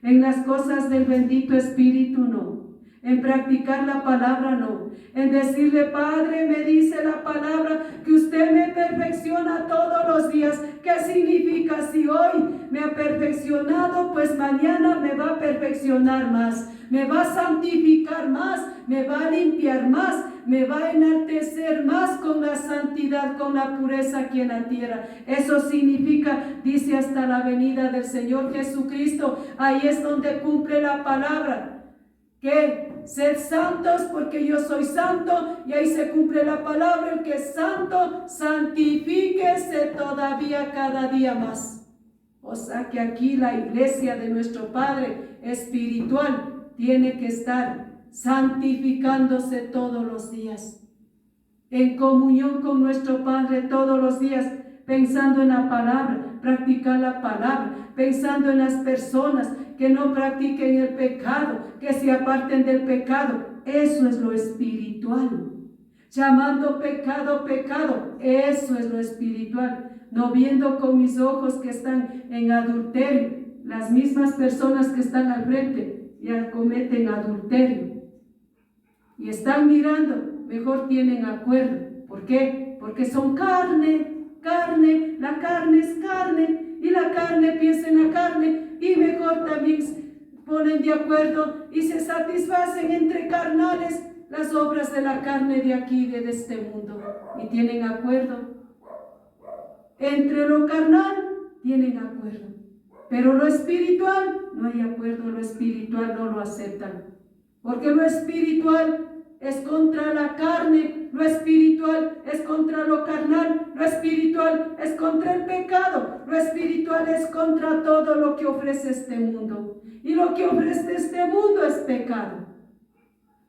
En las cosas del bendito Espíritu no. En practicar la palabra no. En decirle, Padre, me dice la palabra que usted me perfecciona todos los días. ¿Qué significa? Si hoy me ha perfeccionado, pues mañana me va a perfeccionar más. Me va a santificar más, me va a limpiar más, me va a enaltecer más con la santidad, con la pureza aquí en la tierra. Eso significa, dice, hasta la venida del Señor Jesucristo. Ahí es donde cumple la palabra, que sed santos porque yo soy santo, y ahí se cumple la palabra, el que es santo, santifíquese todavía cada día más. O sea que aquí la iglesia de nuestro Padre espiritual tiene que estar santificándose todos los días, en comunión con nuestro Padre todos los días, pensando en la palabra, practicar la palabra, pensando en las personas que no practiquen el pecado, que se aparten del pecado. Eso es lo espiritual. Llamando pecado, pecado, eso es lo espiritual. No viendo con mis ojos que están en adulterio, las mismas personas que están al frente ya cometen adulterio y están mirando, mejor tienen acuerdo. ¿Por qué? Porque son carne, la carne es carne, y la carne piensa en la carne, y mejor también ponen de acuerdo y se satisfacen entre carnales las obras de la carne de aquí, de este mundo, y tienen acuerdo. Entre lo carnal tienen acuerdo, pero lo espiritual no hay acuerdo. Lo espiritual no lo aceptan, porque lo espiritual es contra la carne, lo espiritual es contra lo carnal, lo espiritual es contra el pecado, lo espiritual es contra todo lo que ofrece este mundo, y lo que ofrece este mundo es pecado.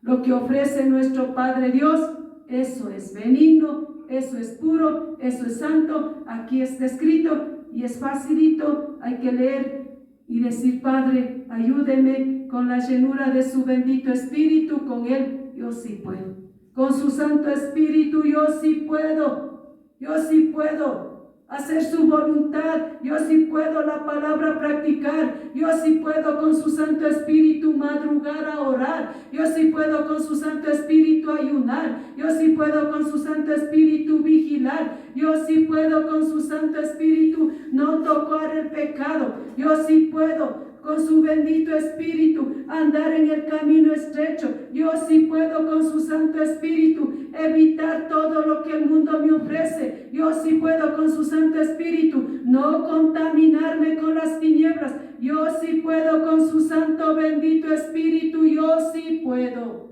Lo que ofrece nuestro Padre Dios, eso es benigno, eso es puro, eso es santo. Aquí está escrito y es facilito. Hay que leer y decir, Padre, ayúdeme con la llenura de su bendito Espíritu. Con Él yo sí puedo. Con su Santo Espíritu yo sí puedo. Yo sí puedo hacer su voluntad. Yo sí puedo la palabra practicar. Yo sí puedo con su Santo Espíritu madrugar a orar. Yo sí puedo con su Santo Espíritu ayunar. Yo sí puedo con su Santo Espíritu vigilar. Yo sí puedo con su Santo Espíritu no tocar el pecado. Yo sí puedo con su bendito Espíritu andar en el camino estrecho. Yo sí puedo con su Santo Espíritu evitar todo lo que el mundo me ofrece. Yo sí puedo con su Santo Espíritu no contaminarme con las tinieblas. Yo sí puedo con su Santo bendito Espíritu. Yo sí puedo.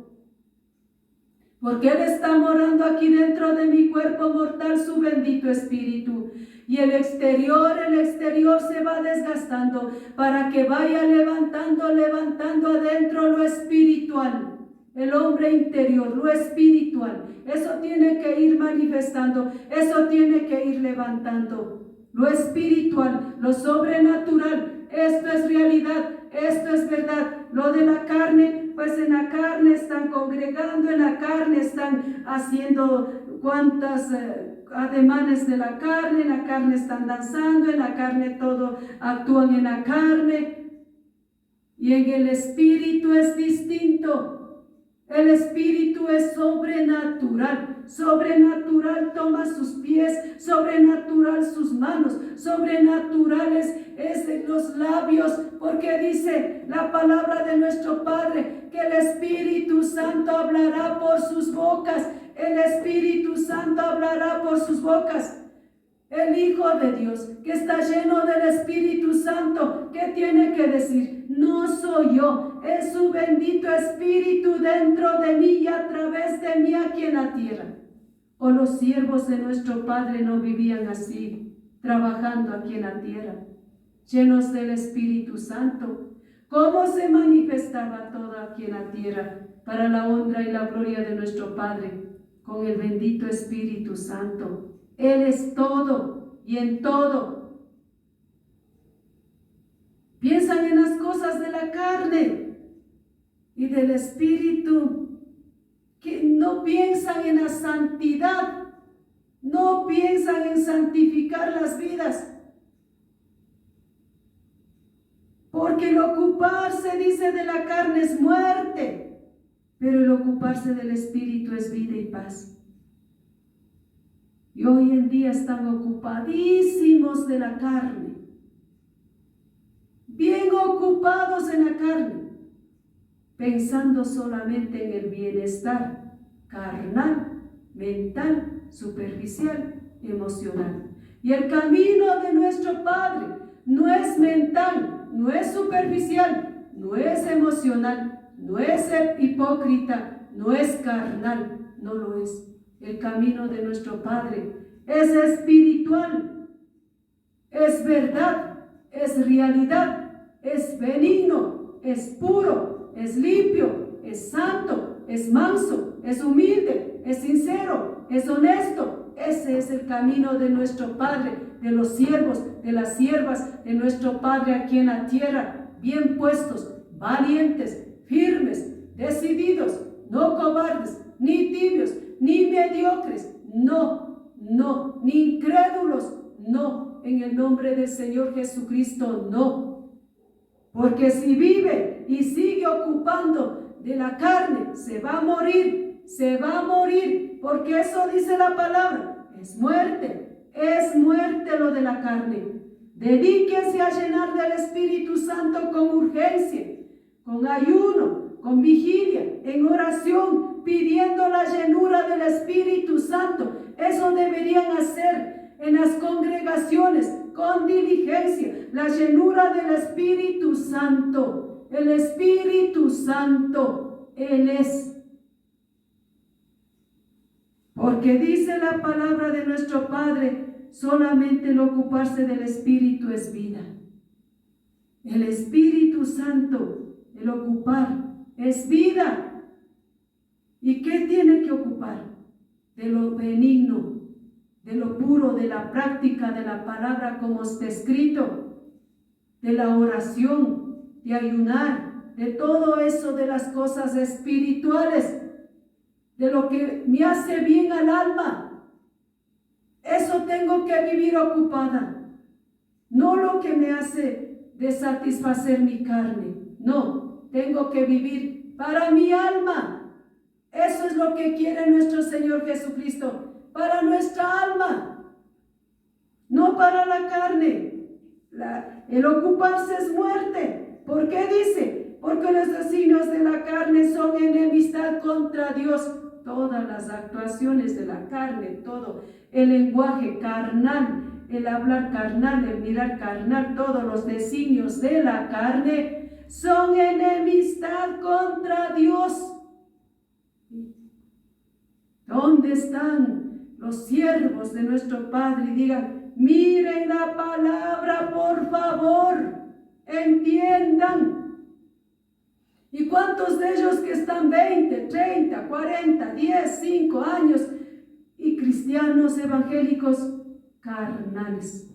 Porque Él está morando aquí dentro de mi cuerpo mortal, su bendito Espíritu. Y el exterior se va desgastando para que vaya levantando adentro lo espiritual. El hombre interior, lo espiritual. Eso tiene que ir manifestando, eso tiene que ir levantando. Lo espiritual, lo sobrenatural. Esto es realidad, esto es verdad. Lo de la carne, pues en la carne están congregando, en la carne están haciendo cuantas ademanes de la carne, en la carne están danzando, en la carne todo actúan en la carne. Y en el espíritu es distinto. El espíritu es sobrenatural. Sobrenatural toma sus pies, sobrenatural sus manos, sobrenaturales es en los labios, porque dice la palabra de nuestro Padre que el Espíritu Santo hablará por sus bocas. El Espíritu Santo hablará por sus bocas. el Hijo de Dios, que está lleno del Espíritu Santo, ¿qué tiene que decir? No soy yo, es su bendito Espíritu dentro de mí y a través de mí aquí en la tierra. ¿O los siervos de nuestro Padre no vivían así, trabajando aquí en la tierra, llenos del Espíritu Santo? ¿Cómo se manifestaba todo aquí en la tierra para la honra y la gloria de nuestro Padre? Con el bendito Espíritu Santo. Él es todo y en todo. Piensan en las cosas de la carne y del Espíritu, que no piensan en la santidad, no piensan en santificar las vidas. Porque el ocuparse, dice, de la carne es muerte, pero el ocuparse del Espíritu es vida y paz. Y hoy en día están ocupadísimos de la carne, bien ocupados en la carne, pensando solamente en el bienestar carnal, mental, superficial, emocional. Y el camino de nuestro Padre no es mental, no es superficial, no es emocional, no es hipócrita, no es carnal, no lo es. El camino de nuestro Padre es espiritual, es verdad, es realidad, es benigno, es puro, es limpio, es santo, es manso, es humilde, es sincero, es honesto. Ese es el camino de nuestro Padre, de los siervos, de las siervas de nuestro Padre aquí en la tierra, bien puestos, valientes, firmes, decididos, no cobardes, ni tibios, ni mediocres, no, ni incrédulos, no, en el nombre del Señor Jesucristo, no. Porque si vive y sigue ocupando de la carne, se va a morir, porque eso dice la palabra, es muerte lo de la carne. Dedíquense a llenar del Espíritu Santo con urgencia, con ayuno, con vigilia, en oración, pidiendo la llenura del Espíritu Santo. Eso deberían hacer en las congregaciones con diligencia, la llenura del Espíritu Santo. El Espíritu Santo, Él es. Porque dice la palabra de nuestro Padre, solamente el ocuparse del Espíritu es vida. El Espíritu Santo, el ocupar, es vida. ¿Y qué tiene que ocupar? De lo benigno, de lo puro, de la práctica de la palabra como está escrito, de la oración, de ayunar, de todo eso, de las cosas espirituales, de lo que me hace bien al alma. Eso tengo que vivir ocupada, no lo que me hace de satisfacer mi carne. No, tengo que vivir para mi alma. Eso es lo que quiere nuestro Señor Jesucristo, para nuestra alma, no para la carne. El ocuparse es muerte. ¿Por qué dice? Porque los designios de la carne son enemistad contra Dios. Todas las actuaciones de la carne, todo el lenguaje carnal, el hablar carnal, el mirar carnal, todos los designios de la carne son enemistad contra Dios. ¿Dónde están los siervos de nuestro Padre? Y digan, miren la palabra, por favor, entiendan. ¿Y cuántos de ellos que están 20, 30, 40, 10, 5 años y cristianos evangélicos carnales?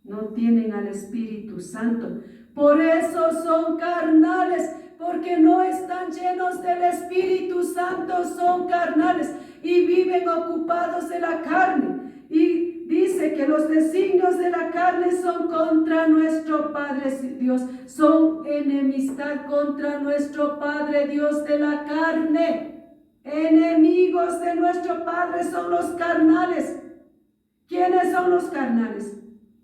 No tienen al Espíritu Santo. Por eso son carnales, porque no están llenos del Espíritu Santo, son carnales y viven ocupados de la carne. Y dice que los designios de la carne son contra nuestro Padre Dios, son enemistad contra nuestro Padre Dios de la carne. Enemigos de nuestro Padre son los carnales. ¿Quiénes son los carnales?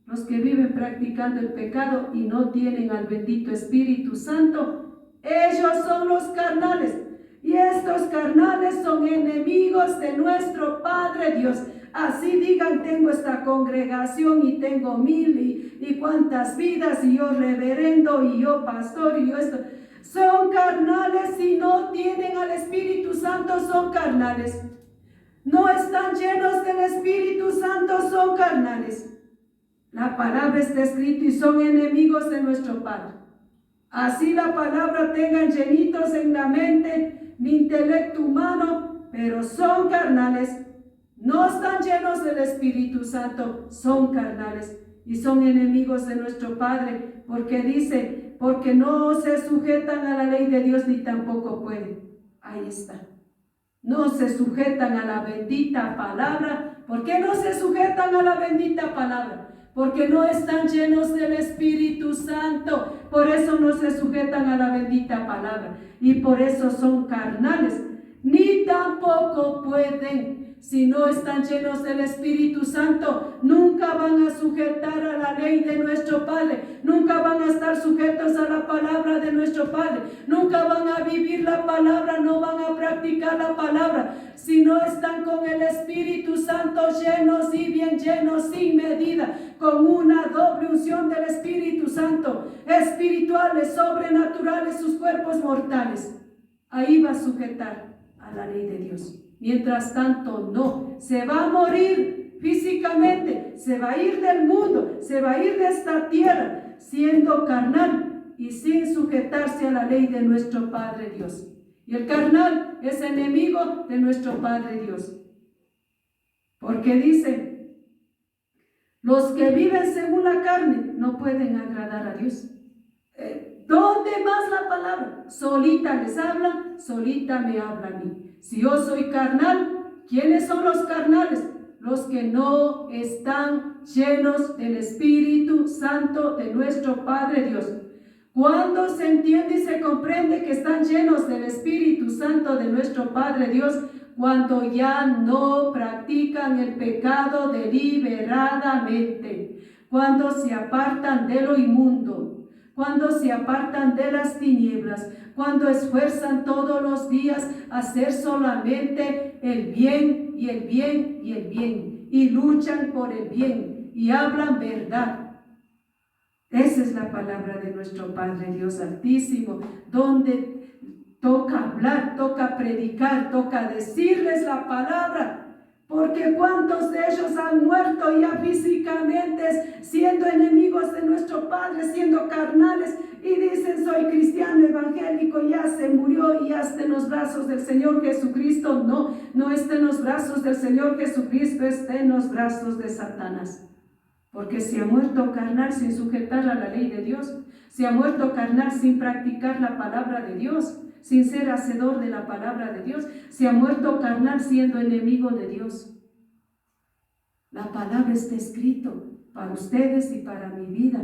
Los que viven practicando el pecado y no tienen al bendito Espíritu Santo. Ellos son los carnales. Y estos carnales son enemigos de nuestro Padre Dios. Así digan, tengo esta congregación y tengo 1000 y cuántas vidas, y yo reverendo, y yo pastor, y yo esto. Son carnales. Si no tienen al Espíritu Santo, son carnales. No están llenos del Espíritu Santo, son carnales. La palabra está escrita y son enemigos de nuestro Padre. Así la palabra tengan llenitos en la mente, mi intelecto humano, pero son carnales. No están llenos del Espíritu Santo, son carnales y son enemigos de nuestro Padre, porque dice, porque no se sujetan a la ley de Dios ni tampoco pueden. Ahí está. No se sujetan a la bendita palabra. ¿Por qué no se sujetan a la bendita palabra? Porque no están llenos del Espíritu Santo. Por eso no se sujetan a la bendita palabra. Y por eso son carnales. Ni tampoco pueden. Si no están llenos del Espíritu Santo, nunca van a sujetar a la ley de nuestro Padre. Nunca van a estar sujetos a la palabra de nuestro Padre. Nunca van a vivir la palabra, no van a practicar la palabra. Si no están con el Espíritu Santo llenos y bien llenos, sin medida, con una doble unción del Espíritu Santo, espirituales, sobrenaturales, sus cuerpos mortales. Ahí va a sujetar a la ley de Dios. Mientras tanto, no. Se va a morir físicamente, se va a ir del mundo, se va a ir de esta tierra, siendo carnal y sin sujetarse a la ley de nuestro Padre Dios. Y el carnal es enemigo de nuestro Padre Dios. Porque dice, los que viven según la carne no pueden agradar a Dios. ¿Dónde más la palabra? Solita les habla, solita me habla a mí. Si yo soy carnal, ¿quiénes son los carnales? Los que no están llenos del Espíritu Santo de nuestro Padre Dios. Cuando se entiende y se comprende que están llenos del Espíritu Santo de nuestro Padre Dios, cuando ya no practican el pecado deliberadamente, cuando se apartan de lo inmundo, cuando se apartan de las tinieblas, cuando esfuerzan todos los días a hacer solamente el bien y el bien y el bien, y luchan por el bien y hablan verdad. Esa es la palabra de nuestro Padre Dios Altísimo, donde toca hablar, toca predicar, toca decirles la palabra. Porque cuántos de ellos han muerto ya físicamente, siendo enemigos de nuestro Padre, siendo carnales, y dicen, soy cristiano evangélico, ya se murió y ya está en los brazos del Señor Jesucristo. No, no está en los brazos del Señor Jesucristo, está en los brazos de Satanás. Porque se ha muerto carnal sin sujetar a la ley de Dios, se ha muerto carnal sin practicar la palabra de Dios, sin ser hacedor de la palabra de Dios, se ha muerto carnal siendo enemigo de Dios. La palabra está escrito para ustedes y para mi vida.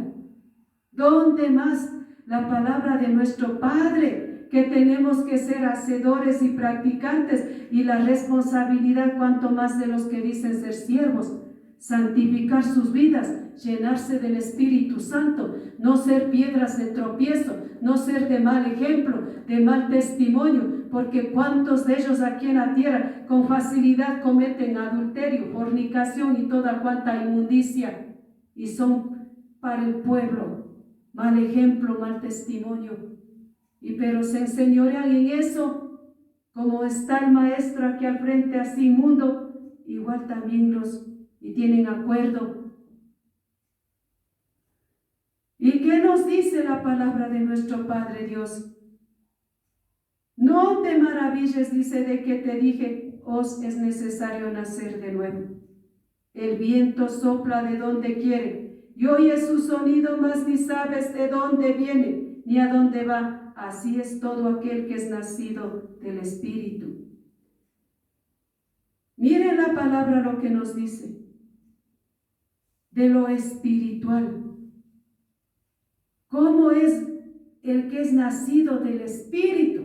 ¿Dónde más la palabra de nuestro Padre? Que tenemos que ser hacedores y practicantes, y la responsabilidad cuanto más de los que dicen ser siervos. Santificar sus vidas, llenarse del Espíritu Santo, no ser piedras de tropiezo, no ser de mal ejemplo, de mal testimonio, porque cuántos de ellos aquí en la tierra con facilidad cometen adulterio, fornicación y toda cuanta inmundicia, y son para el pueblo mal ejemplo, mal testimonio, pero se enseñorean en eso, como está el maestro aquí al frente así inmundo, igual también y tienen acuerdo. ¿Y qué nos dice la palabra de nuestro Padre Dios? No te maravilles, dice, de que te dije, os es necesario nacer de nuevo. El viento sopla de donde quiere, y oyes su sonido, mas ni sabes de dónde viene, ni a dónde va. Así es todo aquel que es nacido del Espíritu. Miren la palabra lo que nos dice. De lo espiritual. ¿Cómo es el que es nacido del Espíritu?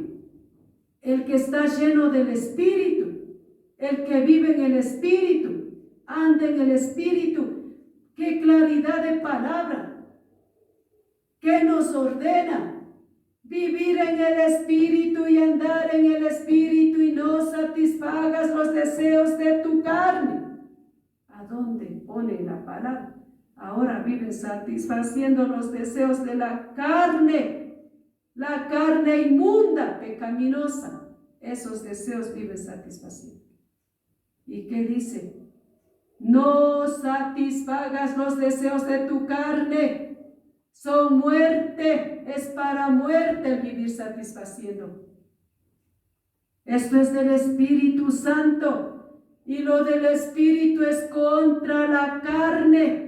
El que está lleno del Espíritu, el que vive en el Espíritu, anda en el Espíritu. ¡Qué claridad de palabra! ¿Qué nos ordena? vivir en el Espíritu y andar en el Espíritu y no satisfagas los deseos de tu carne. ¿A dónde ponen la palabra? Ahora viven satisfaciendo los deseos de la carne inmunda, pecaminosa. Esos deseos viven satisfaciendo. ¿Y qué dice? No satisfagas los deseos de tu carne. Son muerte, es para muerte el vivir satisfaciendo. Esto es del Espíritu Santo, y lo del Espíritu es contra la carne.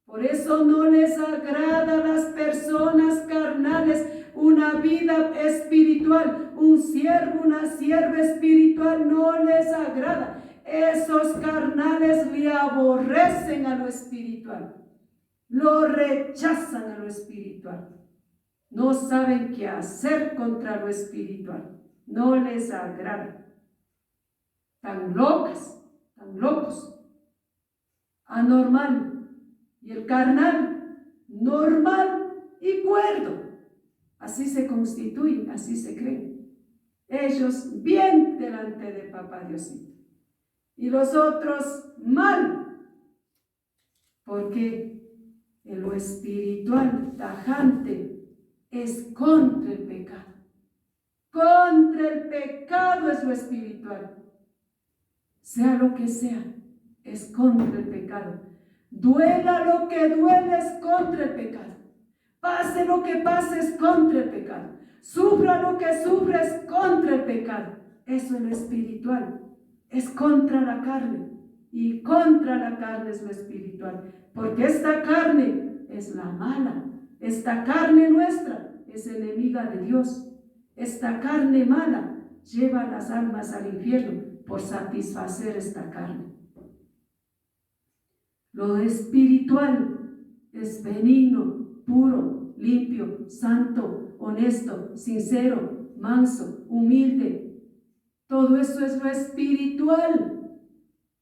Por eso no les agrada a las personas carnales una vida espiritual, un siervo, una sierva espiritual no les agrada. Esos carnales le aborrecen a lo espiritual, lo rechazan a lo espiritual. No saben qué hacer contra lo espiritual, no les agrada. Tan locas, tan locos, anormal. Y el carnal, normal y cuerdo. Así se constituyen, así se creen. Ellos bien delante de Papá Diosito. Y los otros mal. Porque en lo espiritual tajante es contra el pecado. Contra el pecado es lo espiritual. Sea lo que sea, es contra el pecado. Duela lo que duele, es contra el pecado. Pase lo que pase, es contra el pecado. Sufra lo que sufra, es contra el pecado. Eso es lo espiritual. Es contra la carne. Y contra la carne es lo espiritual. Porque esta carne es la mala. Esta carne nuestra es enemiga de Dios. Esta carne mala lleva a las almas al infierno por satisfacer esta carne. Lo espiritual es benigno, puro, limpio, santo, honesto, sincero, manso, humilde. Todo eso es lo espiritual.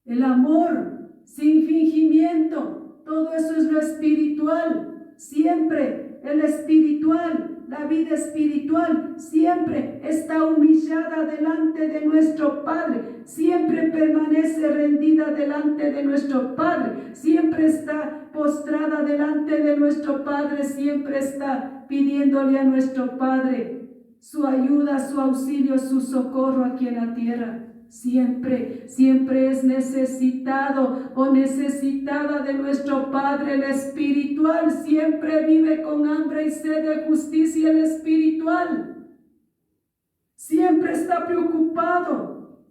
El amor sin fingimiento, todo eso es lo espiritual. Siempre el espiritual, la vida espiritual, siempre está humillada delante de nuestro Padre. Siempre permanece rendida delante de nuestro Padre. Siempre está postrada delante de nuestro Padre. Siempre está pidiéndole a nuestro Padre su ayuda, su auxilio, su socorro aquí en la tierra. Siempre, siempre es necesitado o necesitada de nuestro Padre. El espiritual siempre vive con hambre y sed de justicia. El espiritual siempre está preocupado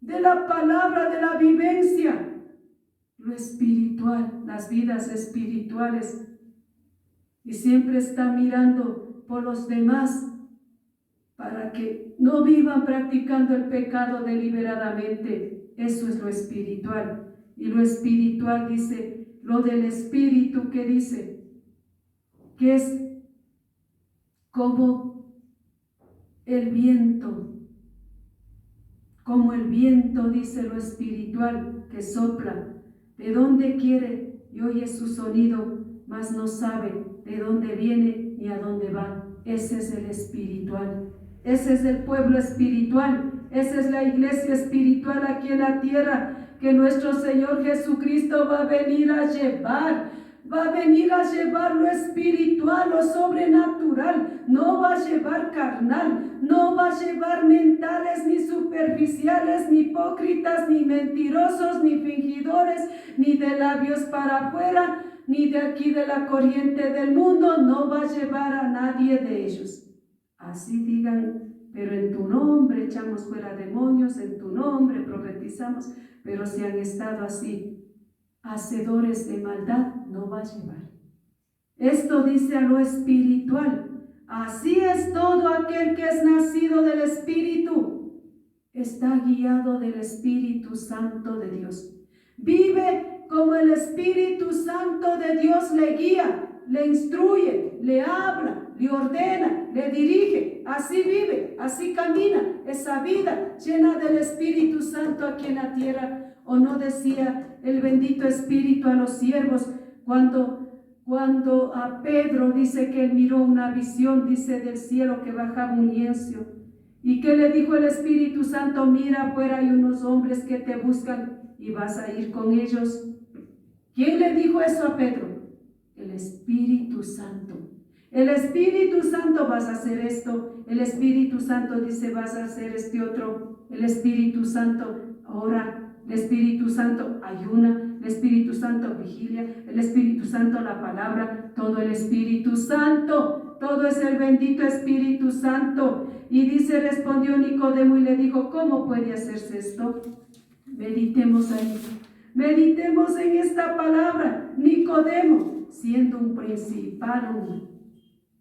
de la palabra, de la vivencia. Lo espiritual, las vidas espirituales, y siempre está mirando por los demás para que no vivan practicando el pecado deliberadamente. Eso es lo espiritual. Y lo espiritual dice, lo del espíritu que dice, que es como el viento dice lo espiritual que sopla, de dónde quiere y oye su sonido, mas no sabe de dónde viene ni a dónde va. Ese es el espiritual. Ese es el pueblo espiritual, esa es la iglesia espiritual aquí en la tierra, que nuestro Señor Jesucristo va a venir a llevar lo espiritual, lo sobrenatural. No va a llevar carnal, no va a llevar mentales, ni superficiales, ni hipócritas, ni mentirosos, ni fingidores, ni de labios para afuera, ni de aquí de la corriente del mundo. No va a llevar a nadie de ellos. Así digan, pero en tu nombre echamos fuera demonios, en tu nombre profetizamos, pero si han estado así, hacedores de maldad, no va a llevar. Esto dice a lo espiritual. Así es todo aquel que es nacido del Espíritu. Está guiado del Espíritu Santo de Dios. Vive como el Espíritu Santo de Dios le guía, le instruye, le habla, le ordena, le dirige. Así vive, así camina esa vida llena del Espíritu Santo aquí en la tierra. ¿O no decía el bendito Espíritu a los siervos cuando Cuando a Pedro dice que él miró una visión, dice del cielo que bajaba un lienzo. ¿Y que le dijo el Espíritu Santo? Mira, afuera hay unos hombres que te buscan y vas a ir con ellos. ¿Quién le dijo eso a Pedro? El Espíritu Santo. El Espíritu Santo, vas a hacer esto. El Espíritu Santo dice, vas a hacer este otro. El Espíritu Santo ora. El Espíritu Santo ayuna. El Espíritu Santo vigilia. El Espíritu Santo la palabra. Todo el Espíritu Santo. Todo es el bendito Espíritu Santo. Y dice, respondió Nicodemo y le dijo, ¿cómo puede hacerse esto? Meditemos ahí. Meditemos en esta palabra. Nicodemo, siendo un principal, un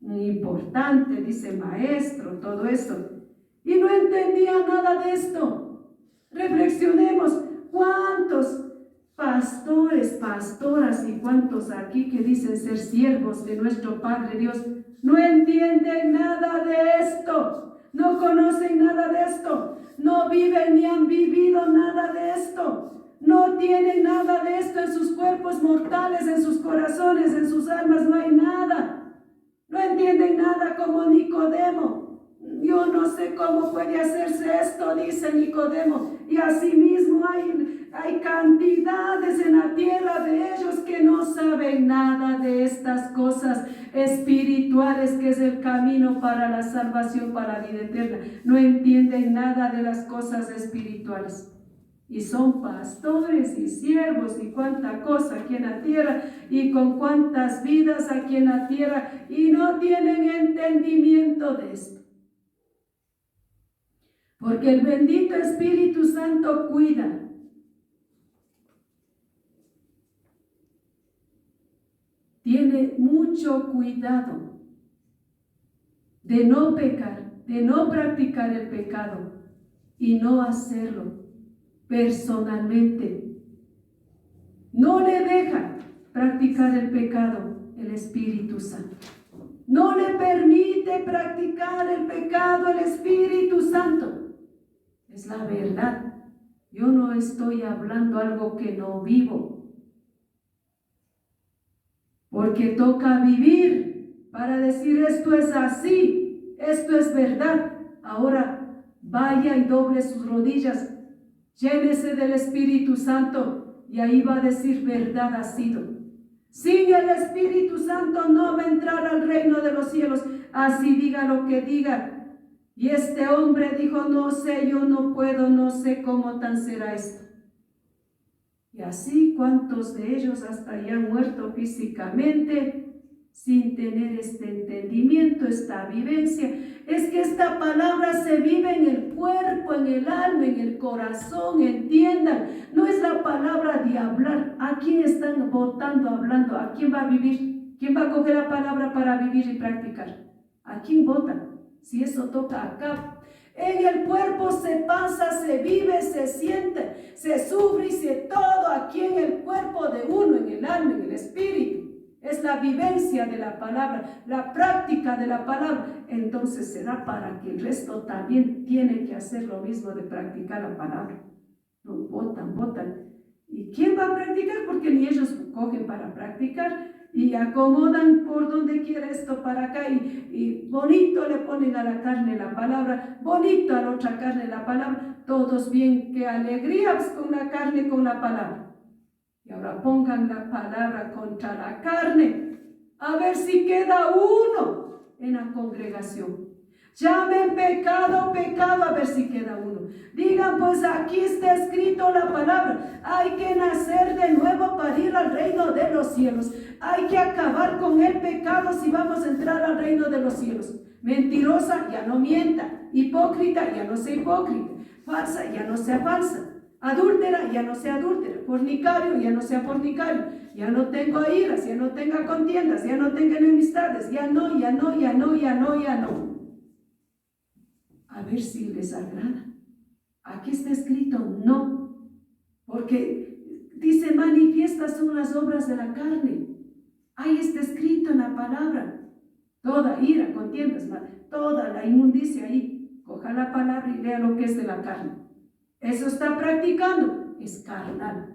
importante, dice maestro, todo esto, y no entendía nada de esto. Reflexionemos, ¿cuántos pastores, pastoras y cuántos aquí que dicen ser siervos de nuestro Padre Dios no entienden nada de esto, no conocen nada de esto, no viven ni han vivido nada de esto? No tienen nada de esto en sus cuerpos mortales, en sus corazones, en sus almas, no hay nada. No entienden nada como Nicodemo. Yo no sé cómo puede hacerse esto, dice Nicodemo. Y asimismo hay cantidades en la tierra de ellos que no saben nada de estas cosas espirituales, que es el camino para la salvación, para la vida eterna. No entienden nada de las cosas espirituales. Y son pastores y siervos y cuánta cosa aquí en la tierra y con cuántas vidas aquí en la tierra y no tienen entendimiento de esto. Porque el bendito Espíritu Santo cuida. Tiene mucho cuidado de no pecar, de no practicar el pecado y no hacerlo personalmente. No le deja practicar el pecado el Espíritu Santo. No le permite practicar el pecado el Espíritu Santo. Es la verdad. Yo no estoy hablando algo que no vivo. Porque toca vivir para decir esto es así, esto es verdad. Ahora vaya y doble sus rodillas. Llénese del Espíritu Santo y ahí va a decir verdad ha sido. Sin el Espíritu Santo no va a entrar al reino de los cielos, así diga lo que diga. Y este hombre dijo, no sé, yo no puedo, no sé cómo tan será esto. Y así cuántos de ellos hasta ya han muerto físicamente sin tener este entendimiento, esta vivencia. Es que esta palabra se vive en el cuerpo, en el alma, en el corazón, entiendan. No es la palabra de hablar. ¿A quién están votando, hablando? ¿A quién va a vivir? ¿Quién va a coger la palabra para vivir y practicar? ¿A quién votan? Si eso toca acá. En el cuerpo se pasa, se vive, se siente, se sufre y se todo aquí en el cuerpo de uno, en el alma, en el espíritu. Es la vivencia de la palabra, la práctica de la palabra. Entonces será para que el resto también tiene que hacer lo mismo de practicar la palabra. No, votan. ¿Y quién va a practicar? Porque ni ellos cogen para practicar y acomodan por donde quiera esto para acá y bonito le ponen a la carne la palabra, bonito a la otra carne la palabra. Todos bien, qué alegría pues, con la carne, con la palabra. Y ahora pongan la palabra contra la carne, a ver si queda uno en la congregación. Llamen pecado, pecado, a ver si queda uno. Digan, pues aquí está escrito la palabra. Hay que nacer de nuevo para ir al reino de los cielos. Hay que acabar con el pecado si vamos a entrar al reino de los cielos. Mentirosa, ya no mienta. Hipócrita, ya no sea hipócrita. Falsa, ya no sea falsa. Adúltera, ya no sea adúltera. Fornicario, ya no sea fornicario. Ya no tengo iras, ya no tenga contiendas, ya no tenga enemistades. Ya no. A ver si les agrada. Aquí está escrito no. Porque dice manifiestas son las obras de la carne. Ahí está escrito en la palabra. Toda ira, contiendas, toda la inmundicia ahí. Coja la palabra y lea lo que es de la carne. Eso está practicando, es carnal.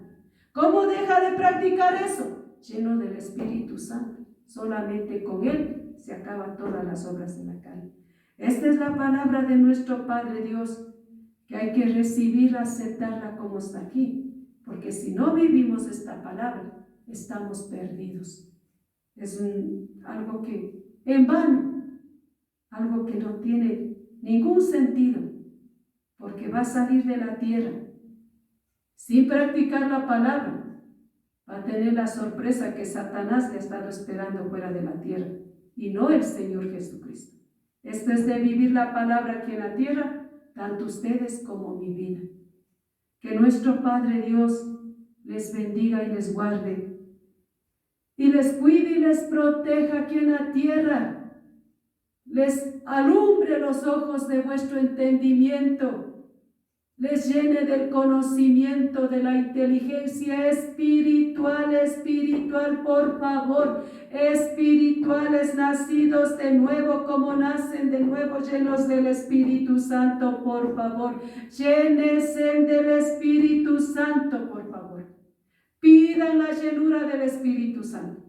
¿Cómo deja de practicar eso? Lleno del Espíritu Santo. Solamente con Él se acaban todas las obras de la carne. Esta es la palabra de nuestro Padre Dios, que hay que recibirla, aceptarla como está aquí, porque si no vivimos esta palabra, estamos perdidos. Es algo que en vano, algo que no tiene ningún sentido, porque va a salir de la tierra sin practicar la palabra. Va a tener la sorpresa que Satanás le ha estado esperando fuera de la tierra, y no el Señor Jesucristo. Esto es de vivir la palabra aquí en la tierra, tanto ustedes como mi vida. Que nuestro Padre Dios les bendiga y les guarde, y les cuide y les proteja aquí en la tierra. Les alumbre los ojos de vuestro entendimiento, les llene del conocimiento, de la inteligencia espiritual, por favor, espirituales, nacidos de nuevo, como nacen de nuevo, llenos del Espíritu Santo, por favor, llénense del Espíritu Santo, por favor, pidan la llenura del Espíritu Santo,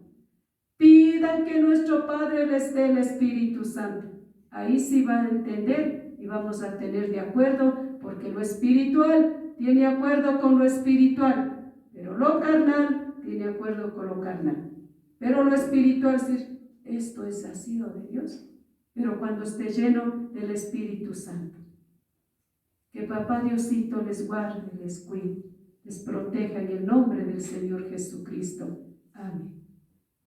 pidan que nuestro Padre les dé el Espíritu Santo. Ahí sí va a entender y vamos a tener de acuerdo, porque lo espiritual tiene acuerdo con lo espiritual, pero lo carnal tiene acuerdo con lo carnal. Pero lo espiritual es, esto es nacido de Dios, pero cuando esté lleno del Espíritu Santo. Que Papá Diosito les guarde, les cuide, les proteja en el nombre del Señor Jesucristo.